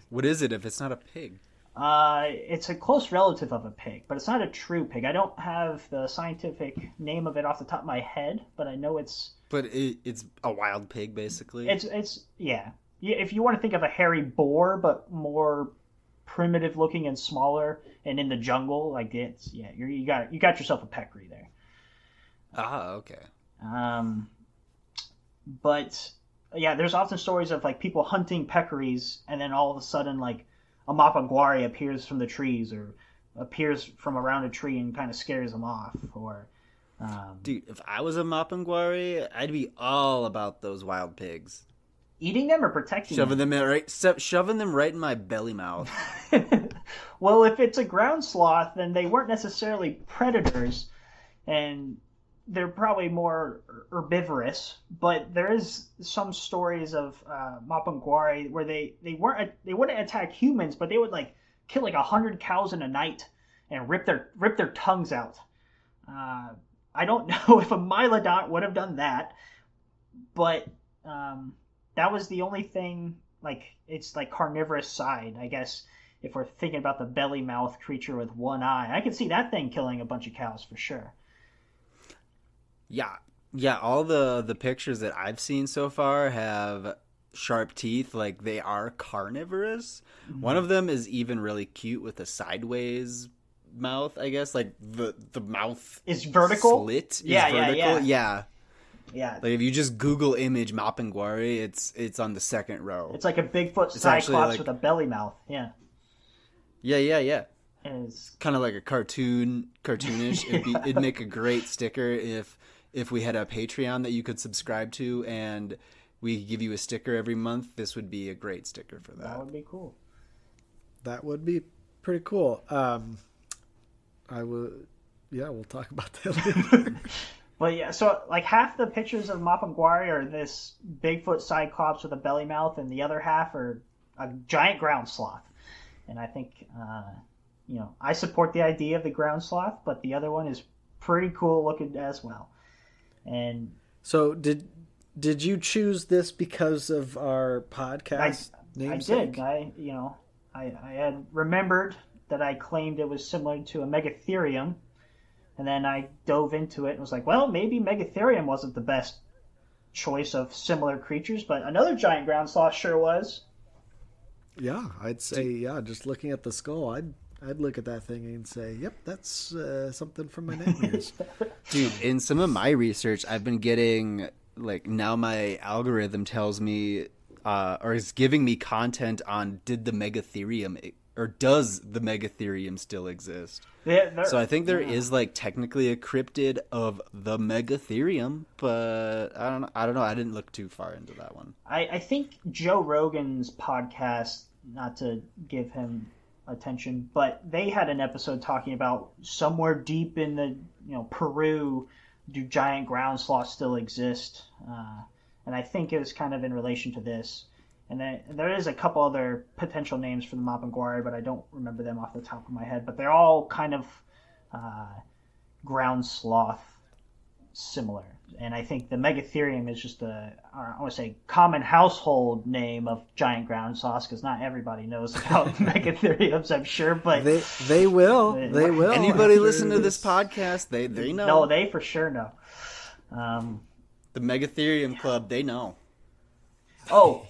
What is it if it's not a pig? It's a close relative of a pig, but it's not a true pig. I don't have the scientific name of it off the top of my head, but I know it's. But it's a wild pig, basically. It's yeah. If you want to think of a hairy boar, but more primitive looking and smaller, and in the jungle, like you got yourself a peccary there. Ah, okay. But yeah, there's often stories of like people hunting peccaries, and then all of a sudden like a mapinguari appears from the trees, or appears from around a tree and kind of scares them off. Or dude, if I was a mapinguari, I'd be all about those wild pigs. Eating them or protecting shoving them right in my belly mouth. Well, if it's a ground sloth, then they weren't necessarily predators, and they're probably more herbivorous. But there is some stories of mapinguari where they wouldn't attack humans, but they would like kill like 100 cows in a night and rip their tongues out. I don't know if a mylodont would have done that, but that was the only thing. Like, it's like carnivorous side, I guess. If we're thinking about the belly mouth creature with one eye, I could see that thing killing a bunch of cows for sure. Yeah. All the pictures that I've seen so far have sharp teeth. Like, they are carnivorous. Mm-hmm. One of them is even really cute with a sideways mouth, I guess. Like the mouth is vertical. Slit. Yeah. Like if you just Google image mapinguari, it's on the second row. It's like a Bigfoot cyclops with a belly mouth. Yeah. Yeah. It's kind of like a cartoonish. It'd make a great sticker if if we had a Patreon that you could subscribe to and we give you a sticker every month, this would be a great sticker for that. That would be cool. That would be pretty cool. We'll talk about that later. But yeah, so like half the pictures of Mapinguari are this Bigfoot cyclops with a belly mouth, and the other half are a giant ground sloth. And I think, I support the idea of the ground sloth, but the other one is pretty cool looking as well. And so did you choose this because of our podcast namesake? I did. I had remembered that I claimed it was similar to a megatherium. And then I dove into it and was like, well, maybe Megatherium wasn't the best choice of similar creatures, but another giant ground sloth sure was. Yeah, I'd say, just looking at the skull, I'd look at that thing and say, yep, that's something from my nightmares. Dude, in some of my research, I've been getting, now my algorithm tells me, or is giving me content on does the Megatherium still exist? So I think there is technically a cryptid of the Megatherium, but I don't know. I didn't look too far into that one. I think Joe Rogan's podcast, not to give him attention, but they had an episode talking about somewhere deep in the Peru, do giant ground sloths still exist? And I think it was kind of in relation to this. And then there is a couple other potential names for the Mapinguari, but I don't remember them off the top of my head. But they're all kind of ground sloth similar. And I think the Megatherium is just I want to say common household name of giant ground sloths, because not everybody knows about Megatheriums, I'm sure. But they will. They will. Anybody listen to this podcast, they know. No, they for sure know. The Megatherium Club, they know. Oh.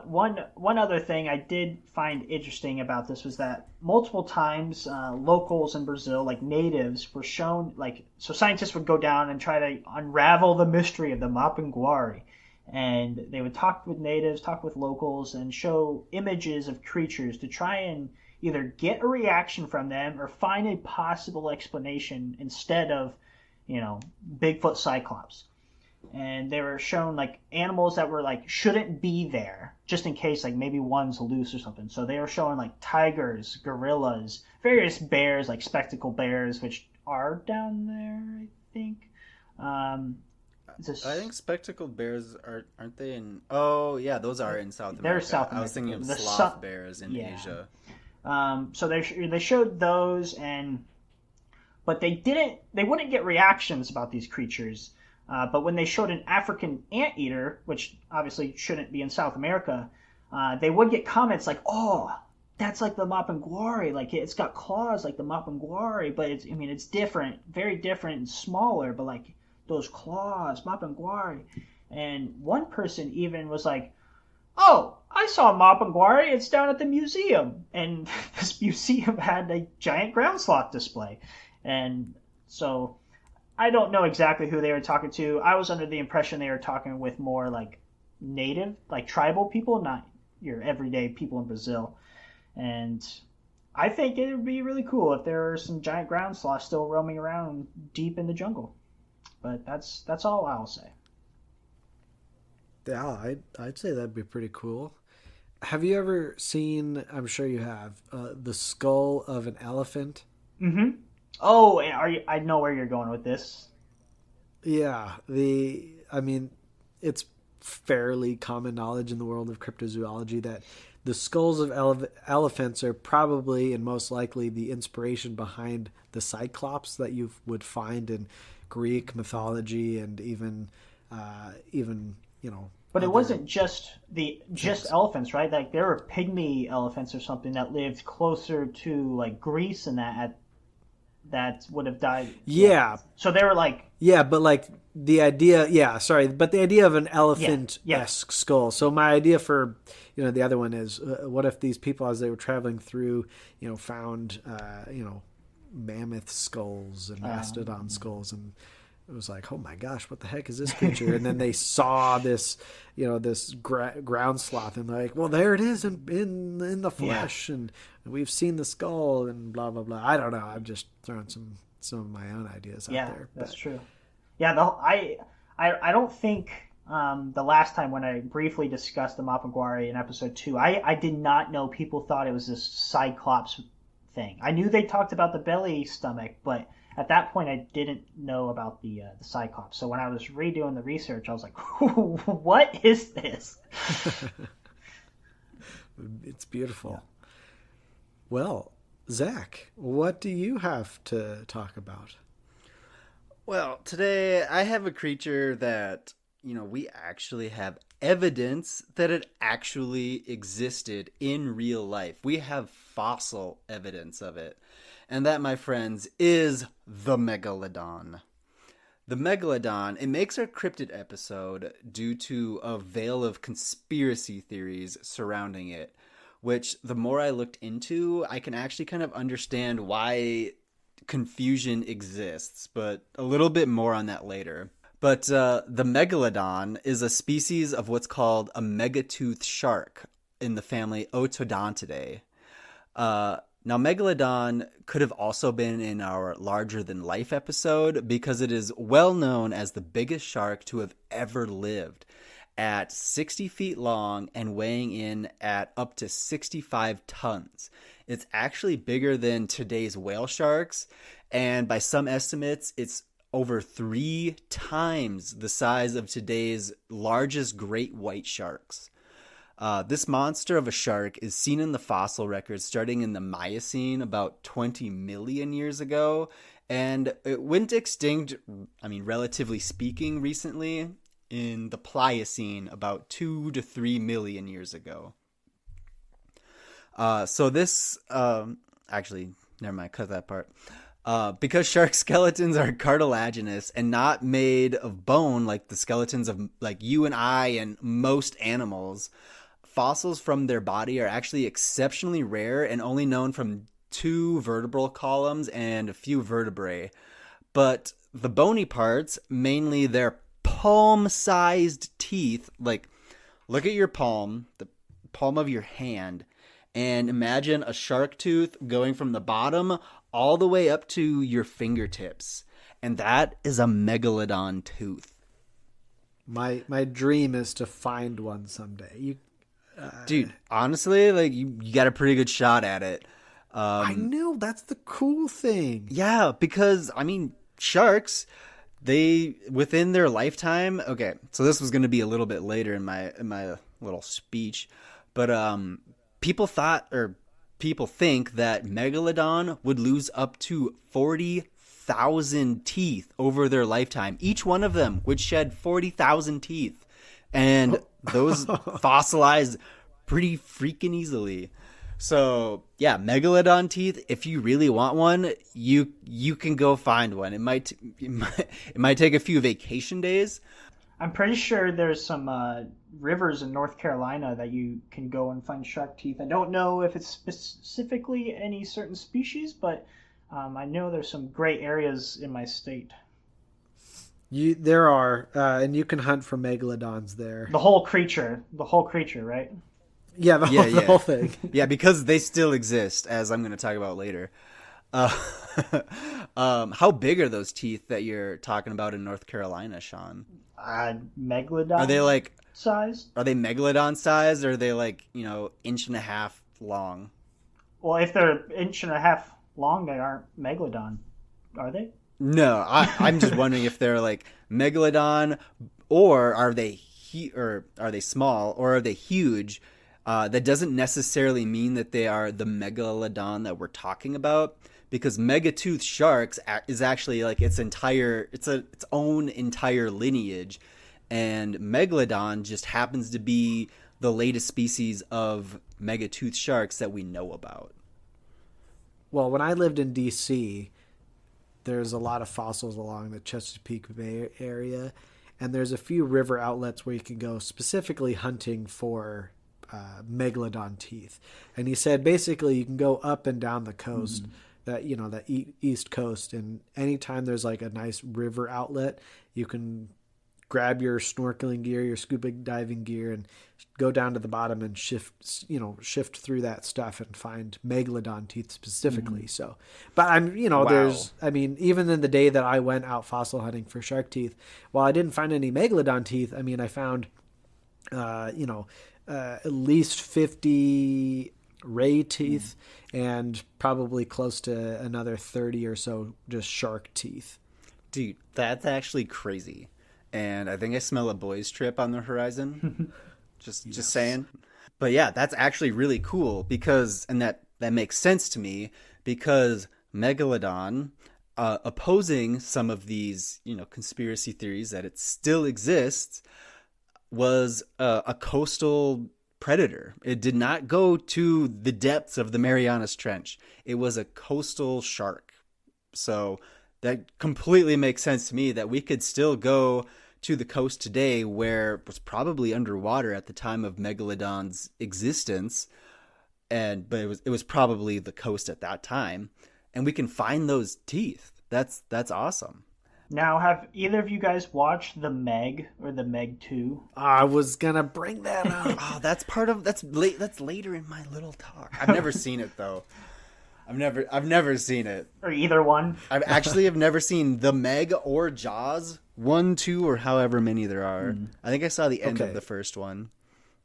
One other thing I did find interesting about this was that multiple times locals in Brazil, like natives, were shown, so scientists would go down and try to unravel the mystery of the Mapinguari. And they would talk with natives, talk with locals, and show images of creatures to try and either get a reaction from them or find a possible explanation instead of, Bigfoot cyclops. And they were shown animals that were shouldn't be there, just in case maybe one's loose or something. So they were showing tigers, gorillas, various bears, spectacled bears, which are down there, I think. I think spectacled bears aren't they in? Oh yeah, those are in South America. They're South America. I was thinking of sloth bears in Asia. So they showed those, but they wouldn't get reactions about these creatures. But when they showed an African anteater, which obviously shouldn't be in South America, they would get comments like, "Oh, that's like the Mapinguari. It's got claws like the Mapinguari, but it's different, very different and smaller. But those claws, Mapinguari." And one person even was like, "Oh, I saw a Mapinguari. It's down at the museum." And this museum had a giant ground sloth display, and so. I don't know exactly who they were talking to. I was under the impression they were talking with more native, tribal people, not your everyday people in Brazil. And I think it would be really cool if there were some giant ground sloths still roaming around deep in the jungle. But that's all I'll say. Yeah, I'd say that'd be pretty cool. Have you ever seen, I'm sure you have, the skull of an elephant? Mm-hmm. Oh, I know where you're going with this. Yeah, it's fairly common knowledge in the world of cryptozoology that the skulls of elephants are probably and most likely the inspiration behind the cyclops that you would find in Greek mythology and even. But it wasn't just elephants, right? There were pygmy elephants or something that lived closer to Greece and that would have died. Yeah. So they were but the idea, but the idea of an elephant-esque skull. So my idea for, the other one is, what if these people, as they were traveling through, found, mammoth skulls and mastodon skulls, and it was like, oh my gosh, what the heck is this creature? And then they saw this, this ground sloth, and well, there it is in the flesh, and we've seen the skull, and blah blah blah. I don't know. I'm just throwing some of my own ideas out there. That's true. Yeah, I don't think the last time when I briefly discussed the Mapaguari in episode 2, I did not know people thought it was this Cyclops thing. I knew they talked about the belly stomach, but at that point I didn't know about the Cyclops. So when I was redoing the research, I was like, what is this? It's beautiful. Yeah. Well, Zach, what do you have to talk about? Well, today I have a creature that, we actually have evidence that it actually existed in real life. We have fossil evidence of it. And that, my friends, is the megalodon. The megalodon, it makes our cryptid episode due to a veil of conspiracy theories surrounding it, which the more I looked into, I can actually kind of understand why confusion exists, but a little bit more on that later. But the megalodon is a species of what's called a megatoothed shark in the family Otodontidae. Now, megalodon could have also been in our larger-than-life episode because it is well known as the biggest shark to have ever lived, at 60 feet long and weighing in at up to 65 tons. It's actually bigger than today's whale sharks, and by some estimates, it's over 3 times the size of today's largest great white sharks. This monster of a shark is seen in the fossil records starting in the Miocene about 20 million years ago, and it went extinct, relatively speaking, recently in the Pliocene about 2 to 3 million years ago. So this, actually, never mind, cut that part. Because shark skeletons are cartilaginous and not made of bone like the skeletons of like you and I and most animals, fossils from their body are actually exceptionally rare and only known from 2 vertebral columns and a few vertebrae. But the bony parts, mainly their palm-sized teeth, like look at your palm, the palm of your hand, and imagine a shark tooth going from the bottom all the way up to your fingertips. And that is a megalodon tooth. My dream is to find one someday. Dude, honestly, like you got a pretty good shot at it. I know, that's the cool thing. Yeah, because sharks, they within their lifetime. Okay, so this was going to be a little bit later in my little speech, but people think that megalodon would lose up to 40,000 teeth over their lifetime. Each one of them would shed 40,000 teeth. And those fossilize pretty freaking easily. So, yeah, megalodon teeth, if you really want one, you can go find one. It might take a few vacation days. I'm pretty sure there's some rivers in North Carolina that you can go and find shark teeth. I don't know if it's specifically any certain species, but I know there's some great areas in my state. There are, and you can hunt for megalodons there. The whole creature, right? Yeah, the whole thing. Yeah, because they still exist, as I'm going to talk about later. How big are those teeth that you're talking about in North Carolina, Sean? Megalodon. Are they like size? Are they megalodon size, or are they like 1.5 inches long? Well, if they're 1.5 inches long, they aren't megalodon, are they? No, I'm just wondering if they're like megalodon, or are they small, or are they huge? That doesn't necessarily mean that they are the megalodon that we're talking about, because megatoothed sharks is actually like its own entire lineage, and megalodon just happens to be the latest species of megatoothed sharks that we know about. Well, when I lived in DC, there's a lot of fossils along the Chesapeake Bay area, and there's a few river outlets where you can go specifically hunting for megalodon teeth. And he said basically you can go up and down the coast, that east coast, and anytime there's like a nice river outlet, you can grab your snorkeling gear, your scuba diving gear, and go down to the bottom and shift through that stuff and find megalodon teeth specifically. So, but even in the day that I went out fossil hunting for shark teeth, while I didn't find any megalodon teeth, I mean, I found, at least 50 ray teeth and probably close to another 30 or so just shark teeth. Dude, that's actually crazy. And I think I smell a boys trip on the horizon. Just saying. But yeah, that's actually really cool because, and that makes sense to me because Megalodon, opposing some of these, conspiracy theories that it still exists, was a coastal predator. It did not go to the depths of the Marianas Trench. It was a coastal shark. So that completely makes sense to me that we could still go to the coast today where it was probably underwater at the time of Megalodon's existence, but it was probably the coast at that time, and we can find those teeth. That's awesome. Now, have either of you guys watched The Meg or The Meg 2? I was gonna bring that up. Oh, that's later in my little talk. I've never seen it though. I've never seen it. Or either one. I've never seen The Meg or Jaws 1, 2, or however many there are. I think I saw the end of the first one,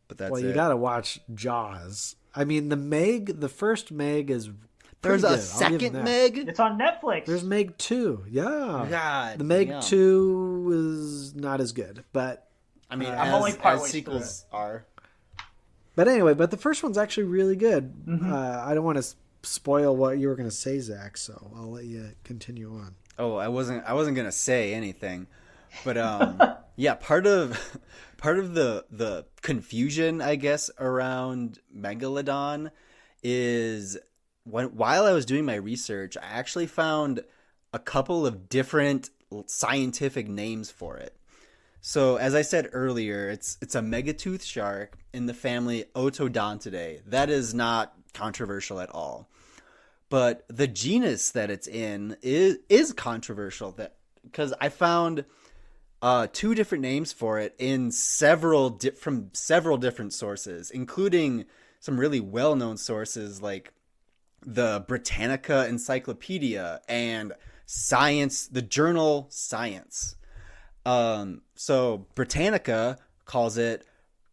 but that's it. Well, you gotta watch Jaws. I mean, the first Meg is. There's a second Meg? It's on Netflix. There's Meg 2. Yeah. God. The Meg 2 is not as good, but I mean, I'm only partway as sequels are. But anyway, the first one's actually really good. I don't want to spoil what you were going to say, Zach, so I'll let you continue on. Oh, I wasn't going to say anything. But yeah, part of the confusion, I guess, around Megalodon is while I was doing my research, I actually found a couple of different scientific names for it. So as I said earlier, it's a megatooth shark in the family Otodontidae. That is not controversial at all. But the genus that it's in is controversial, because I found two different names for it in from several different sources, including some really well-known sources like the Britannica Encyclopedia and the journal Science. So Britannica calls it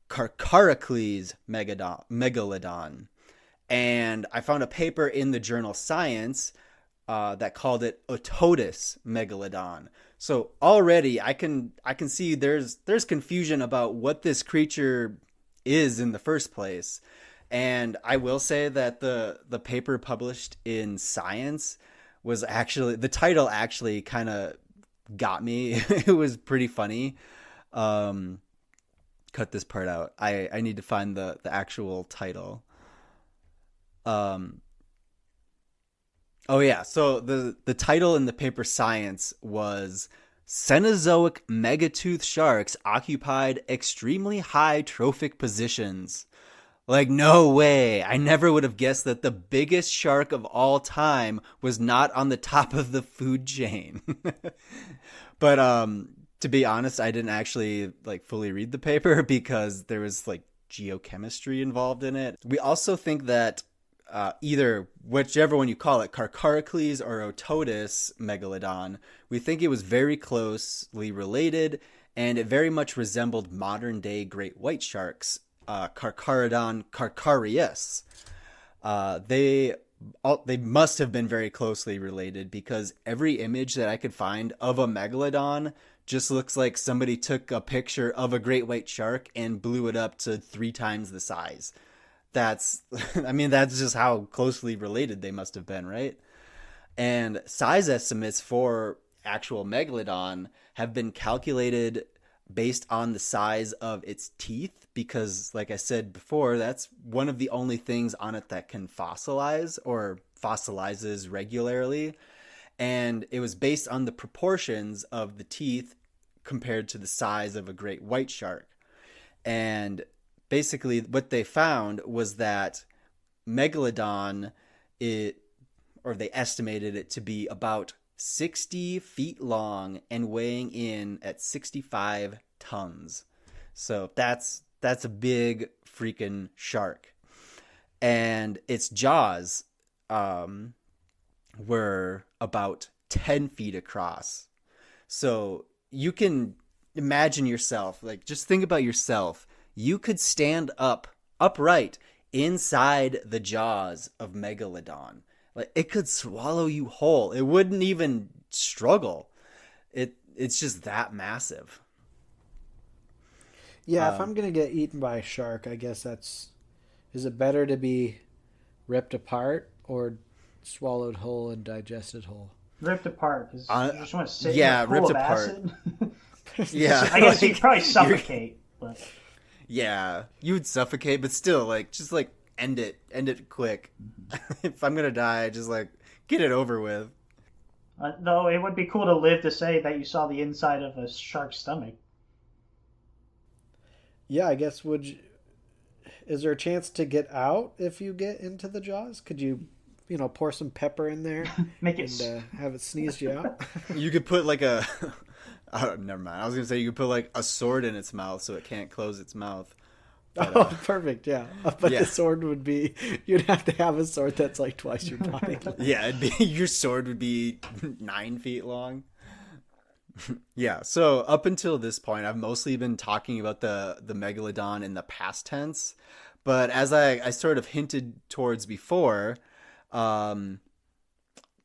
Carcaracles megalodon. And I found a paper in the journal Science that called it Otodus megalodon. So already I can see there's confusion about what this creature is in the first place. And I will say that the paper published in Science was actually, the title actually kind of got me. It was pretty funny. Cut this part out. I need to find the actual title. Oh yeah, so the title in the paper Science was Cenozoic Megatooth Sharks Occupied Extremely High Trophic Positions. Like, no way. I never would have guessed that the biggest shark of all time was not on the top of the food chain. But to be honest, I didn't actually fully read the paper because there was geochemistry involved in it. We also think that either whichever one you call it, Carcaracles or Otodus megalodon, we think it was very closely related, and it very much resembled modern day great white sharks, Carcharodon carcharius. They must have been very closely related because every image that I could find of a megalodon just looks like somebody took a picture of a great white shark and blew it up to 3 times the size. That's just how closely related they must have been, right? And size estimates for actual megalodon have been calculated based on the size of its teeth because, like I said before, that's one of the only things on it that can fossilize or fossilizes regularly. And it was based on the proportions of the teeth compared to the size of a great white shark. And basically what they found was that Megalodon, they estimated it to be about 60 feet long and weighing in at 65 tons. So that's a big freaking shark. And its jaws were about 10 feet across. So you can imagine yourself, like, just think about yourself. You could stand upright inside the jaws of Megalodon. Like, it could swallow you whole. It wouldn't even struggle. It's just that massive. Yeah, if I'm going to get eaten by a shark, I guess is it better to be ripped apart or swallowed whole and digested whole? Ripped apart, because you just want to sit ripped full of apart. acid. Yeah. I guess you'd probably suffocate. But yeah, you would suffocate, but still, like, just like end it quick. If I'm gonna die, just like get it over with. Though it would be cool to live to say that you saw the inside of a shark's stomach. Yeah, I guess is there a chance to get out if you get into the jaws? Could you pour some pepper in there Make it and have it sneeze you out? You could put like a oh, never mind. I was gonna say you could put like a sword in its mouth so it can't close its mouth. But, perfect, yeah. But the sword you'd have to have a sword that's like twice your body. Yeah, your sword would be 9 feet long. Yeah, so up until this point, I've mostly been talking about the Megalodon in the past tense. But as I sort of hinted towards before, what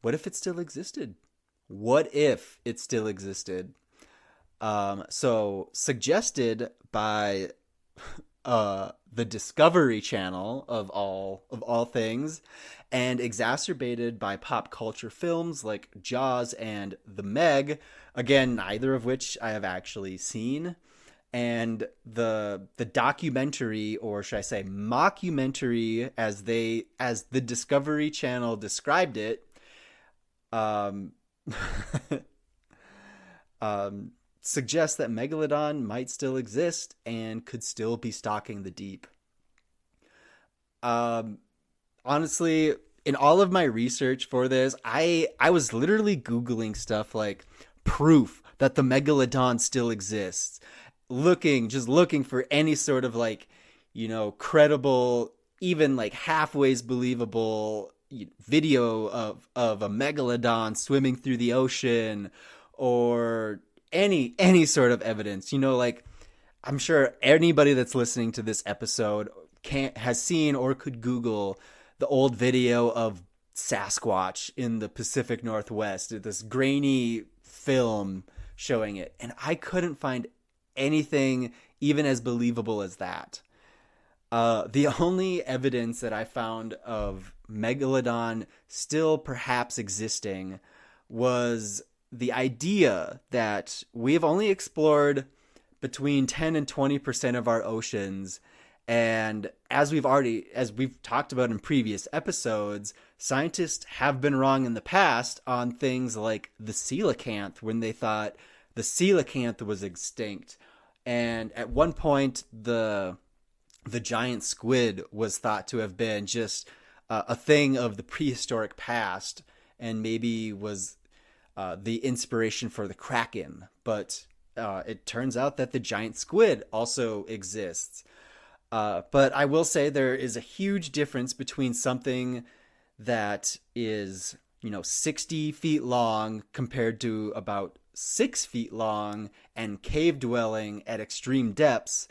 if it still existed? What if it still existed? So suggested by the Discovery Channel of all things, and exacerbated by pop culture films like Jaws and The Meg, again, neither of which I have actually seen, and the documentary, or should I say mockumentary, as the Discovery Channel described it, suggests that Megalodon might still exist and could still be stalking the deep. Honestly, in all of my research for this, I was literally Googling stuff like proof that the Megalodon still exists, just looking for any sort of like, credible, even like halfways believable video of a Megalodon swimming through the ocean, or any sort of evidence. Like, I'm sure anybody that's listening to this episode has seen or could Google the old video of Sasquatch in the Pacific Northwest, this grainy film showing it, and I couldn't find anything even as believable as that. The only evidence that I found of Megalodon still perhaps existing was the idea that we have only explored between 10 and 20% of our oceans. And as we've talked about in previous episodes, scientists have been wrong in the past on things like the coelacanth, when they thought the coelacanth was extinct. And at one point, the giant squid was thought to have been just a thing of the prehistoric past, and maybe was the inspiration for the Kraken. But it turns out that the giant squid also exists. But I will say there is a huge difference between something that is, 60 feet long compared to about 6 feet long and cave dwelling at extreme depths,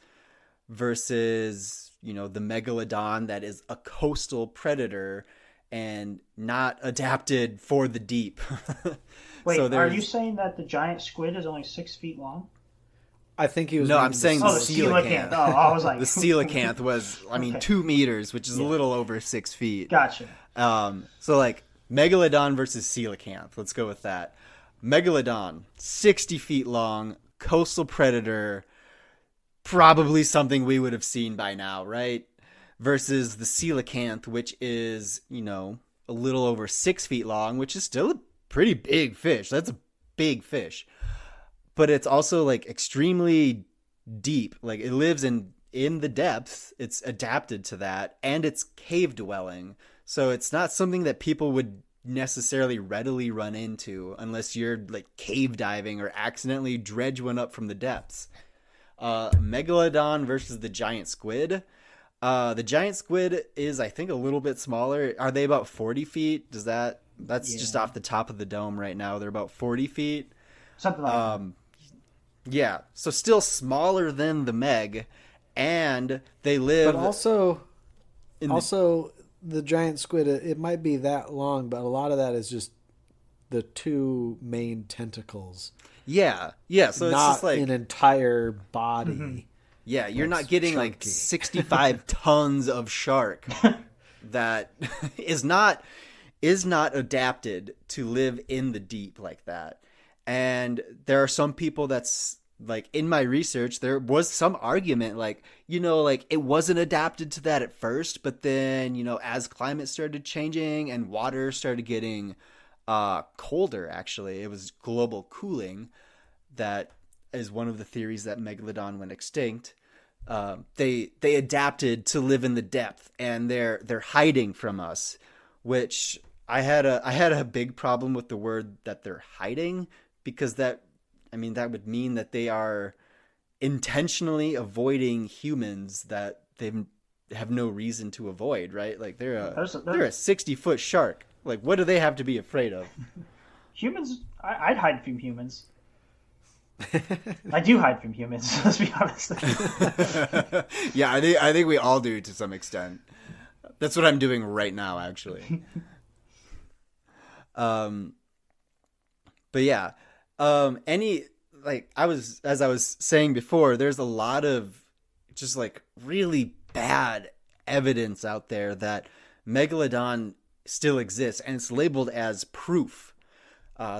versus, the Megalodon that is a coastal predator and not adapted for the deep. Wait, are you saying that the giant squid is only 6 feet long? I think he was. No, I'm saying the coelacanth. Oh, I was like, the coelacanth was, 2 meters, which is a little over 6 feet. Gotcha. So like Megalodon versus coelacanth. Let's go with that. Megalodon, 60 feet long, coastal predator, probably something we would have seen by now, right? Versus the coelacanth, which is, a little over 6 feet long, which is still a pretty big fish. That's a big fish. But it's also like extremely deep. Like, it lives in the depths. It's adapted to that, and it's cave dwelling. So it's not something that people would necessarily readily run into unless you're like cave diving or accidentally dredge one up from the depths. Megalodon versus the giant squid. The giant squid is, I think, a little bit smaller. Are they about 40 feet? That's just off the top of the dome right now. They're about 40 feet. Something like that. Yeah. So still smaller than the Meg, and they live. But also the giant squid, it might be that long, but a lot of that is just the two main tentacles. Yeah. So it's not just like an entire body. Mm-hmm. Yeah, you're not getting chunky. like 65 tons of shark that is not adapted to live in the deep like that. And there are some people that's like, in my research, there was some argument like, like it wasn't adapted to that at first, but then, as climate started changing and water started getting colder, actually, it was global cooling. That is one of the theories that Megalodon went extinct. They adapted to live in the depth, and they're hiding from us, which I had a big problem with the word that they're hiding, because that would mean that they are intentionally avoiding humans that they have no reason to avoid, right? Like they're a 60-foot shark. Like, what do they have to be afraid of? Humans, I'd hide from humans. I do hide from humans, let's be honest. Yeah, I think we all do to some extent. That's what I'm doing right now, actually. But yeah, as I was saying before, there's a lot of just like really bad evidence out there that Megalodon still exists, and it's labeled as proof.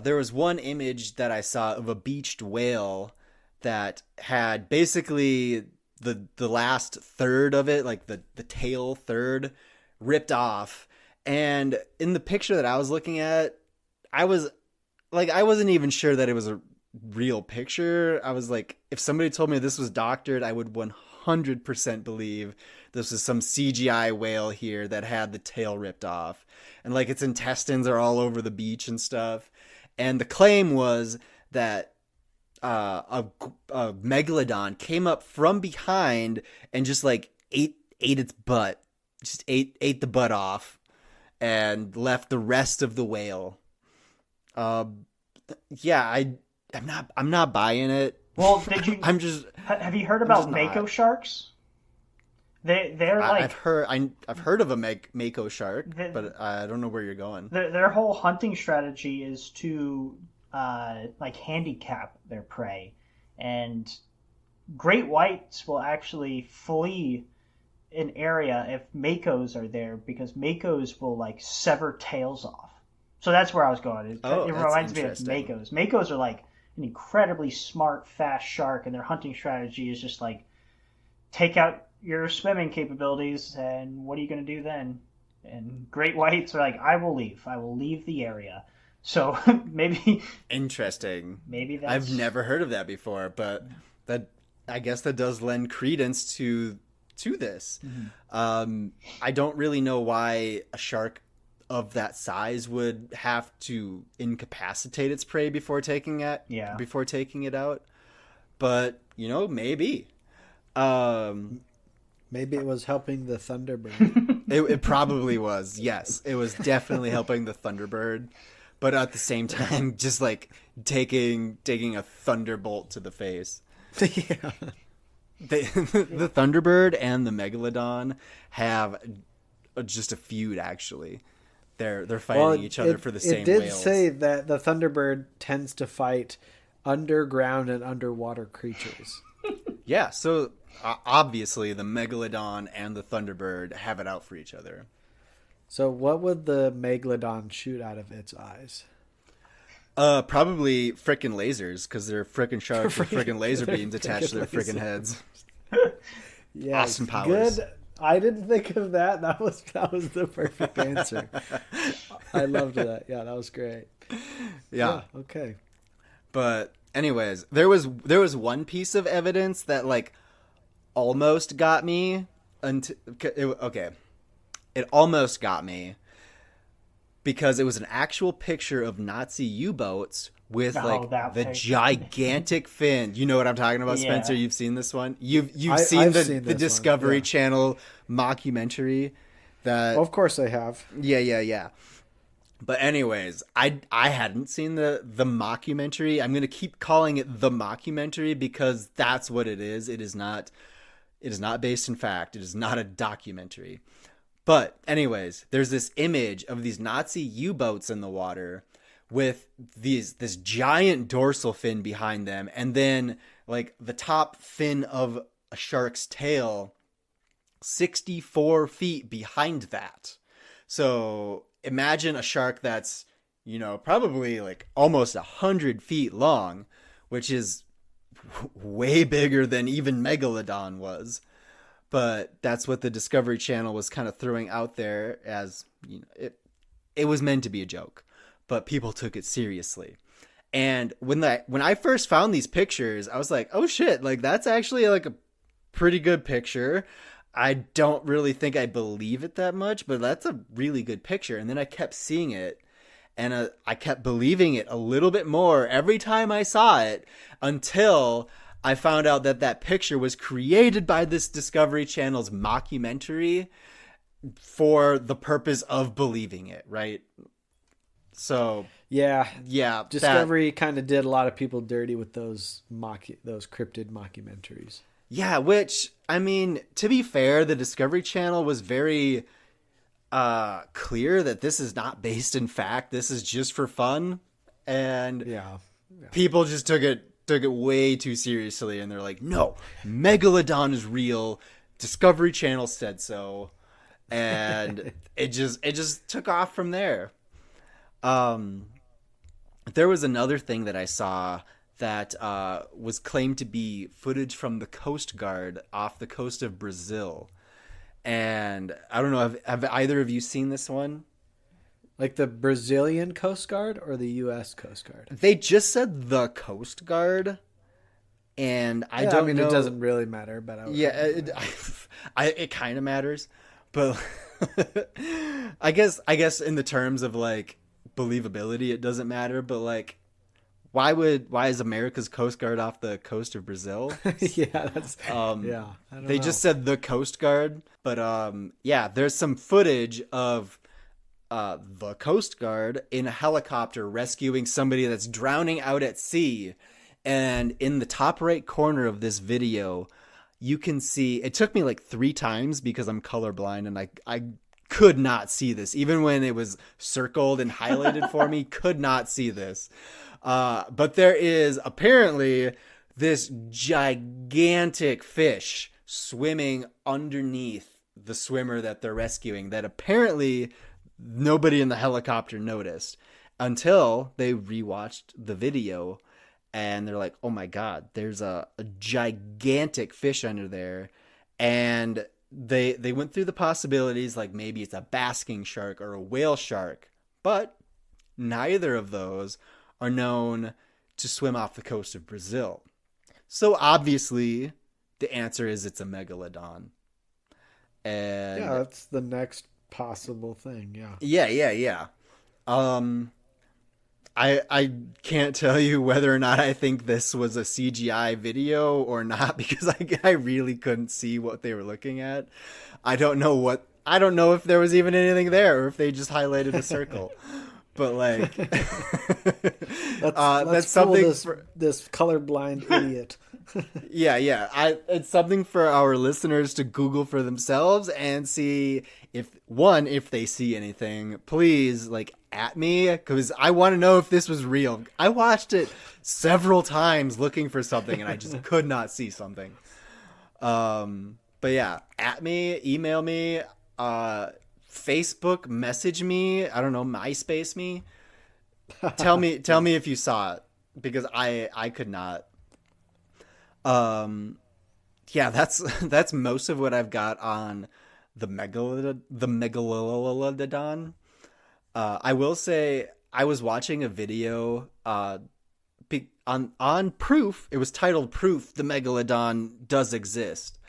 There was one image that I saw of a beached whale that had basically the last third of it, like the tail third, ripped off. And in the picture that I was looking at, I wasn't even sure that it was a real picture. I was like, if somebody told me this was doctored, I would 100% believe this was some CGI whale here that had the tail ripped off. And like its intestines are all over the beach and stuff. And the claim was that a megalodon came up from behind and just like ate its butt, just ate the butt off, and left the rest of the whale. Yeah, I'm not buying it. Well, have you heard about mako sharks? They're like, I've heard of a mako shark, but I don't know where you're going. Their whole hunting strategy is to like handicap their prey, and great whites will actually flee an area if makos are there, because makos will like sever tails off. So that's where I was going. It reminds me of makos. Makos are like an incredibly smart, fast shark, and their hunting strategy is just like take out your swimming capabilities, and what are you going to do then? And great whites are like, I will leave the area. So maybe interesting. Maybe that's... I've never heard of that before, but I guess that does lend credence to this. Mm-hmm. I don't really know why a shark of that size would have to incapacitate its prey before taking it out. But maybe. Maybe it was helping the Thunderbird. It probably was. Yes, it was definitely helping the Thunderbird, but at the same time, just like taking a thunderbolt to the face. Yeah. The Thunderbird and the Megalodon have just a feud. Actually, they're fighting each other for the same whales. It did say that the Thunderbird tends to fight underground and underwater creatures. Yeah, so obviously the Megalodon and the Thunderbird have it out for each other. So what would the Megalodon shoot out of its eyes? Probably frickin' lasers, because they're frickin' sharks with frickin' laser beams attached to their frickin' heads. Yeah, awesome powers. Good. I didn't think of that. That was the perfect answer. I loved that. Yeah, that was great. Yeah. Okay. But anyways, there was one piece of evidence that like almost got me. It almost got me. because it was an actual picture of Nazi U-boats with the gigantic fin. You know what I'm talking about, Spencer? You've seen this one? You've seen the Discovery Channel mockumentary that... Of course I have. Yeah. But anyways, I hadn't seen the mockumentary. I'm going to keep calling it the mockumentary because that's what it is. It is not based in fact. It is not a documentary. But anyways, there's this image of these Nazi U-boats in the water with this giant dorsal fin behind them, and then like the top fin of a shark's tail 64 feet behind that. So imagine a shark that's, probably like almost 100 feet long, which is way bigger than even Megalodon was. But that's what the Discovery Channel was kind of throwing out there as, it was meant to be a joke, but people took it seriously. And when I first found these pictures, I was like, oh shit, like that's actually like a pretty good picture. I don't really think I believe it that much, but that's a really good picture. And then I kept seeing it, and I kept believing it a little bit more every time I saw it, until I found out that picture was created by this Discovery Channel's mockumentary for the purpose of believing it, right? So yeah. Discovery kind of did a lot of people dirty with those cryptid mockumentaries. Yeah, which, I mean, to be fair, the Discovery Channel was very clear that this is not based in fact. This is just for fun, and people just took it way too seriously, and they're like, no, Megalodon is real. Discovery Channel said so, and it just took off from there. There was another thing that I saw that was claimed to be footage from the Coast Guard off the coast of Brazil, and I don't know, have either of you seen this one? Like the Brazilian Coast Guard or the U.S. Coast Guard? They just said the Coast Guard, and I don't know. It doesn't really matter, but it kind of matters, but I guess in the terms of like believability, it doesn't matter. But like, why is America's Coast Guard off the coast of Brazil? That's they just said the Coast Guard, but there's some footage of the Coast Guard in a helicopter rescuing somebody that's drowning out at sea. And in the top right corner of this video, you can see, it took me like 3 times because I'm colorblind and I could not see this. Even when it was circled and highlighted for me, could not see this. But there is apparently this gigantic fish swimming underneath the swimmer that they're rescuing that apparently nobody in the helicopter noticed until they rewatched the video, and they're like, oh my God, there's a gigantic fish under there. And they went through the possibilities, like maybe it's a basking shark or a whale shark, but neither of those are known to swim off the coast of Brazil. So obviously the answer is it's a megalodon. And that's the next possible thing. Yeah. I can't tell you whether or not I think this was a CGI video or not, because I really couldn't see what they were looking at. I don't know if there was even anything there, or if they just highlighted a circle. But like, let's something this colorblind idiot. Yeah. It's something for our listeners to Google for themselves and see if they see anything. Please, like, at me, because I want to know if this was real. I watched it several times looking for something, and I just could not see something. But yeah, at me, email me, Facebook message me. I don't know, MySpace me. Tell me if you saw it, because I could not. Yeah, that's most of what I've got on the megalodon. I will say I was watching a video on Proof. It was titled "Proof the Megalodon Does Exist,"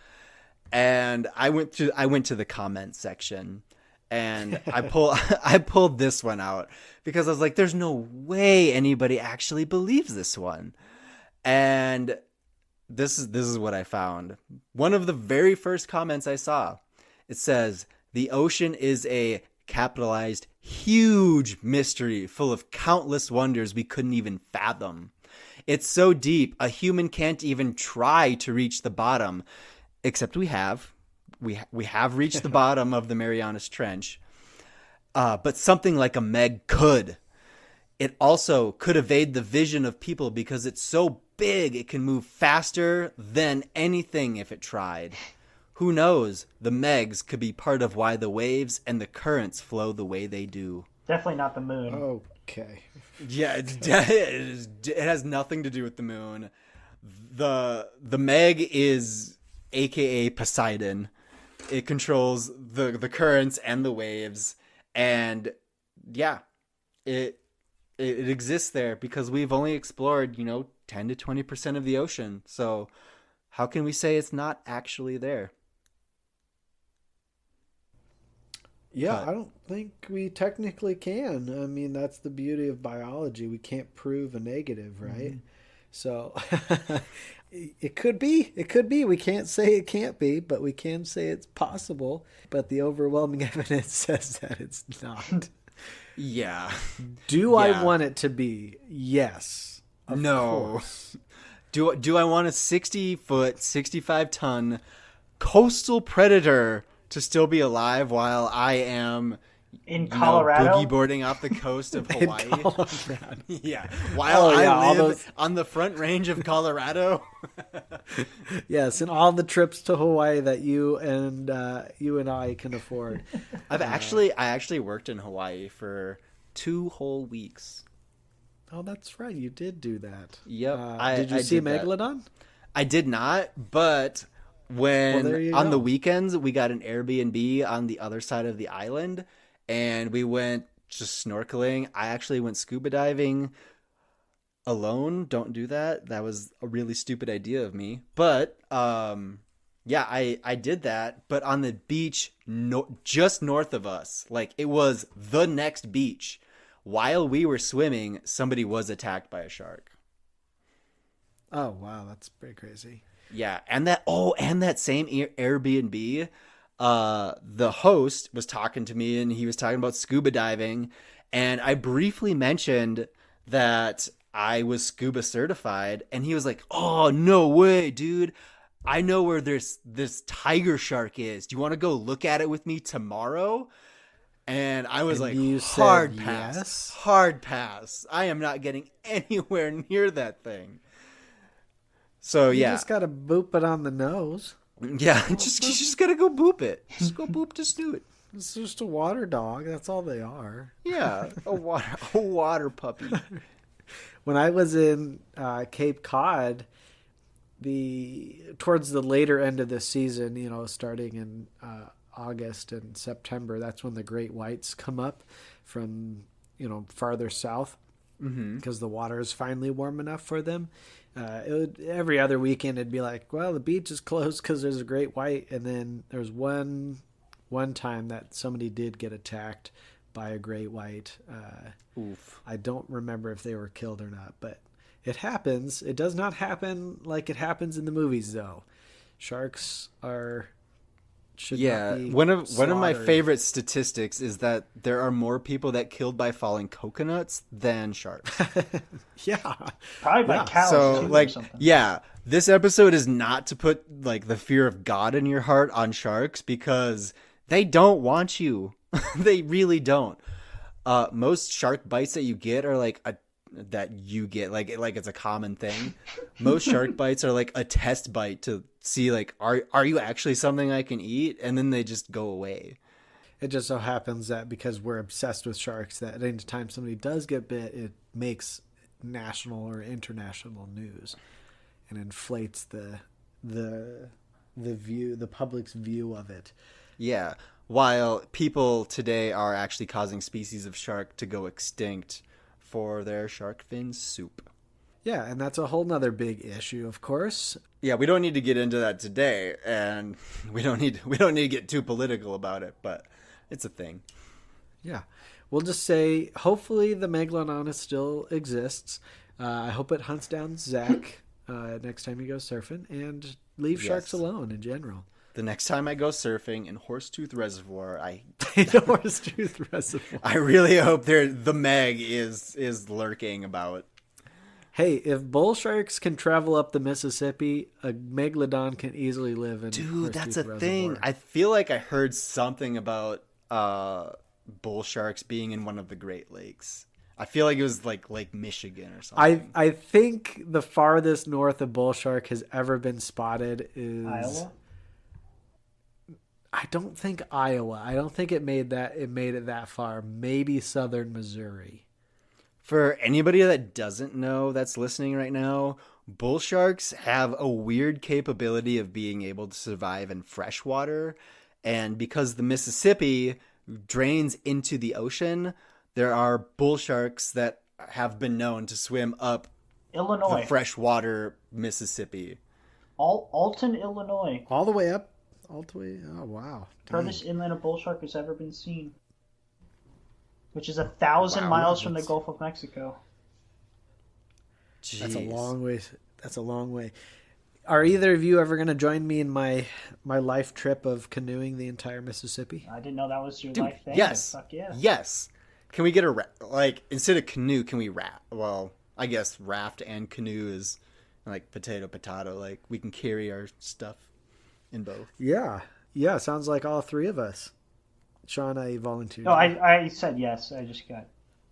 and I went to the comment section, And I pulled this one out because I was like, there's no way anybody actually believes this one. And this is what I found. One of the very first comments I saw, it says, "The ocean is a capitalized huge mystery full of countless wonders we couldn't even fathom. It's so deep, a human can't even try to reach the bottom, except we have. We have reached the bottom of the Marianas Trench. But something like a Meg could. It also could evade the vision of people because it's so big it can move faster than anything if it tried. Who knows? The Megs could be part of why the waves and the currents flow the way they do." Definitely not the moon. Okay. Yeah, it has nothing to do with the moon. The Meg is AKA Poseidon. It controls the currents and the waves, and yeah, it exists there because we've only explored 10 to 20% of the ocean. So how can we say it's not actually there? Yeah, I don't think we technically can. I mean, that's the beauty of biology. We can't prove a negative, right? Mm-hmm. So it could be. It could be. We can't say it can't be, but we can say it's possible. But the overwhelming evidence says that it's not. Yeah. Do I want it to be? Yes. No. Do I want a 60-foot, 65-ton coastal predator to still be alive while I am in Colorado, boogie boarding off the coast of Hawaii? Yeah, while I live on the Front Range of Colorado. Yes, and all the trips to Hawaii that you and I can afford. I actually worked in Hawaii for 2 whole weeks. Oh, that's right, you did do that. Yep. Did you see Megalodon? I did not, but when on the weekends we got an Airbnb on the other side of the island and we went just snorkeling. I actually went scuba diving alone. Don't do that. That was a really stupid idea of me. But yeah, I did that, but on the beach just north of us. Like it was the next beach. While we were swimming, somebody was attacked by a shark. Oh, wow, that's pretty crazy. Yeah, and that same Airbnb, the host was talking to me and he was talking about scuba diving, and I briefly mentioned that I was scuba certified, and he was like, "Oh, no way, dude. I know where this tiger shark is. Do you want to go look at it with me tomorrow?" And I was like, hard pass. Yes? Hard pass. I am not getting anywhere near that thing. So you just gotta boop it on the nose. Yeah, you just gotta go boop it. Just go boop to snoot. It's just a water dog. That's all they are. Yeah, a water puppy. When I was in Cape Cod, towards the later end of the season, starting in August and September, that's when the great whites come up from farther south because the water is finally warm enough for them. Every other weekend it'd be like, well, the beach is closed because there's a great white, and then there's one time that somebody did get attacked by a great white. Oof. I don't remember if they were killed or not, but it happens. It does not happen like it happens in the movies, though. Sharks should not be one of my slaughtered. favorite statistics is that there are more people that killed by falling coconuts than sharks. Yeah, probably by cows. So or something. This episode is not to put the fear of God in your heart on sharks because they don't want you. They really don't. Most shark bites that you get are like it's a common thing. Most shark bites are like a test bite to see are you actually something I can eat, and then they just go away. It just so happens that because we're obsessed with sharks, that at any time somebody does get bit, it makes national or international news and inflates the public's view of it. Yeah, while people today are actually causing species of shark to go extinct for their shark fin soup. Yeah, and that's a whole nother big issue, of course. Yeah, we don't need to get into that today, and we don't need to get too political about it, but It's a thing. Yeah. We'll just say, hopefully the Megalodon still exists. I hope it hunts down Zach next time he goes surfing, and leave sharks alone in general. The next time I go surfing in Horsetooth Reservoir, Horsetooth Reservoir. I really hope the Meg is lurking about. Hey, if bull sharks can travel up the Mississippi, a megalodon can easily live in Dude, that's a Reservoir. thing. I feel like I heard something about bull sharks being in one of the Great Lakes. I feel like it was like Lake Michigan or something. I think the farthest north a bull shark has ever been spotted is Iowa. I don't think Iowa. I don't think it made it that far. Maybe southern Missouri. For anybody that doesn't know that's listening right now, bull sharks have a weird capability of being able to survive in fresh water. And because the Mississippi drains into the ocean, there are bull sharks that have been known to swim up Illinois. the freshwater Mississippi. Alton, Illinois. All the way up? All the way? Oh, wow. Furthest inland a bull shark has ever been seen. Which is 1,000 miles from the Gulf of Mexico. Jeez. That's a long way. That's a long way. Are either of you ever going to join me in my life trip of canoeing the entire Mississippi? I didn't know that was your Dude, life thing. yes. Fuck yeah. Yes. Can we get instead of canoe, can we raft? Well, I guess raft and canoe is like potato. Like we can carry our stuff in both. Yeah. Yeah, sounds like all three of us. Sean, I volunteered. No, I said yes. I just got...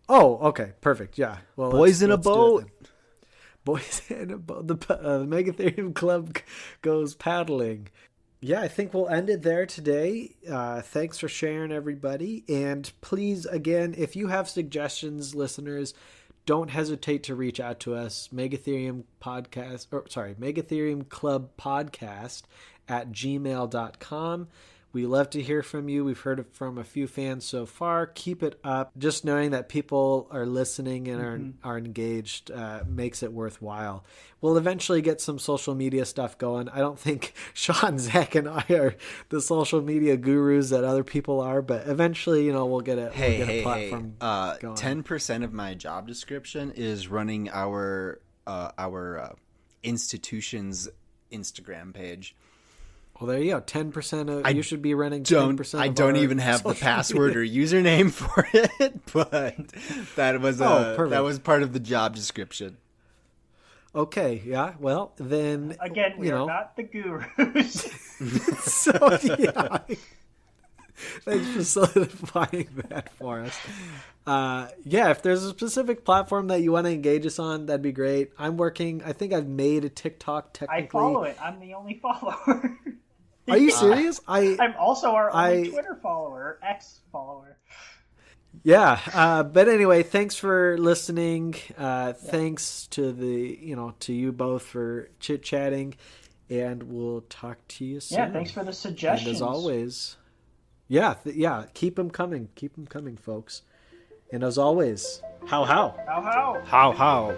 Oh, okay. Perfect. Yeah. Well, Boys in a boat. Boys in a boat. The Megatherium Club goes paddling. Yeah, I think we'll end it there today. Thanks for sharing, everybody. And please, again, if you have suggestions, listeners, don't hesitate to reach out to us. megatheriumclubpodcast at gmail.com. We love to hear from you. We've heard from a few fans so far. Keep it up. Just knowing that people are listening and are engaged makes it worthwhile. We'll eventually get some social media stuff going. I don't think Sean, Zach, and I are the social media gurus that other people are, but eventually, we'll get a platform going. 10% of my job description is running our institution's Instagram page. Well, there you go. 10% of you should be running 10%. I don't even have the password or username for it, but that was that was part of the job description. Okay, yeah. Well, then again, we are not the gurus. So yeah. Thanks for solidifying that for us. Yeah, if there's a specific platform that you want to engage us on, that'd be great. I'm working. I think I've made a TikTok technically. I follow it. I'm the only follower. Are you serious? I'm also our only Twitter follower, ex-follower. Yeah, but anyway, thanks for listening. Thanks to to you both for chit-chatting, and we'll talk to you soon. Yeah, thanks for the suggestions. And as always, yeah, keep them coming. Keep them coming, folks. And as always, how. How. How.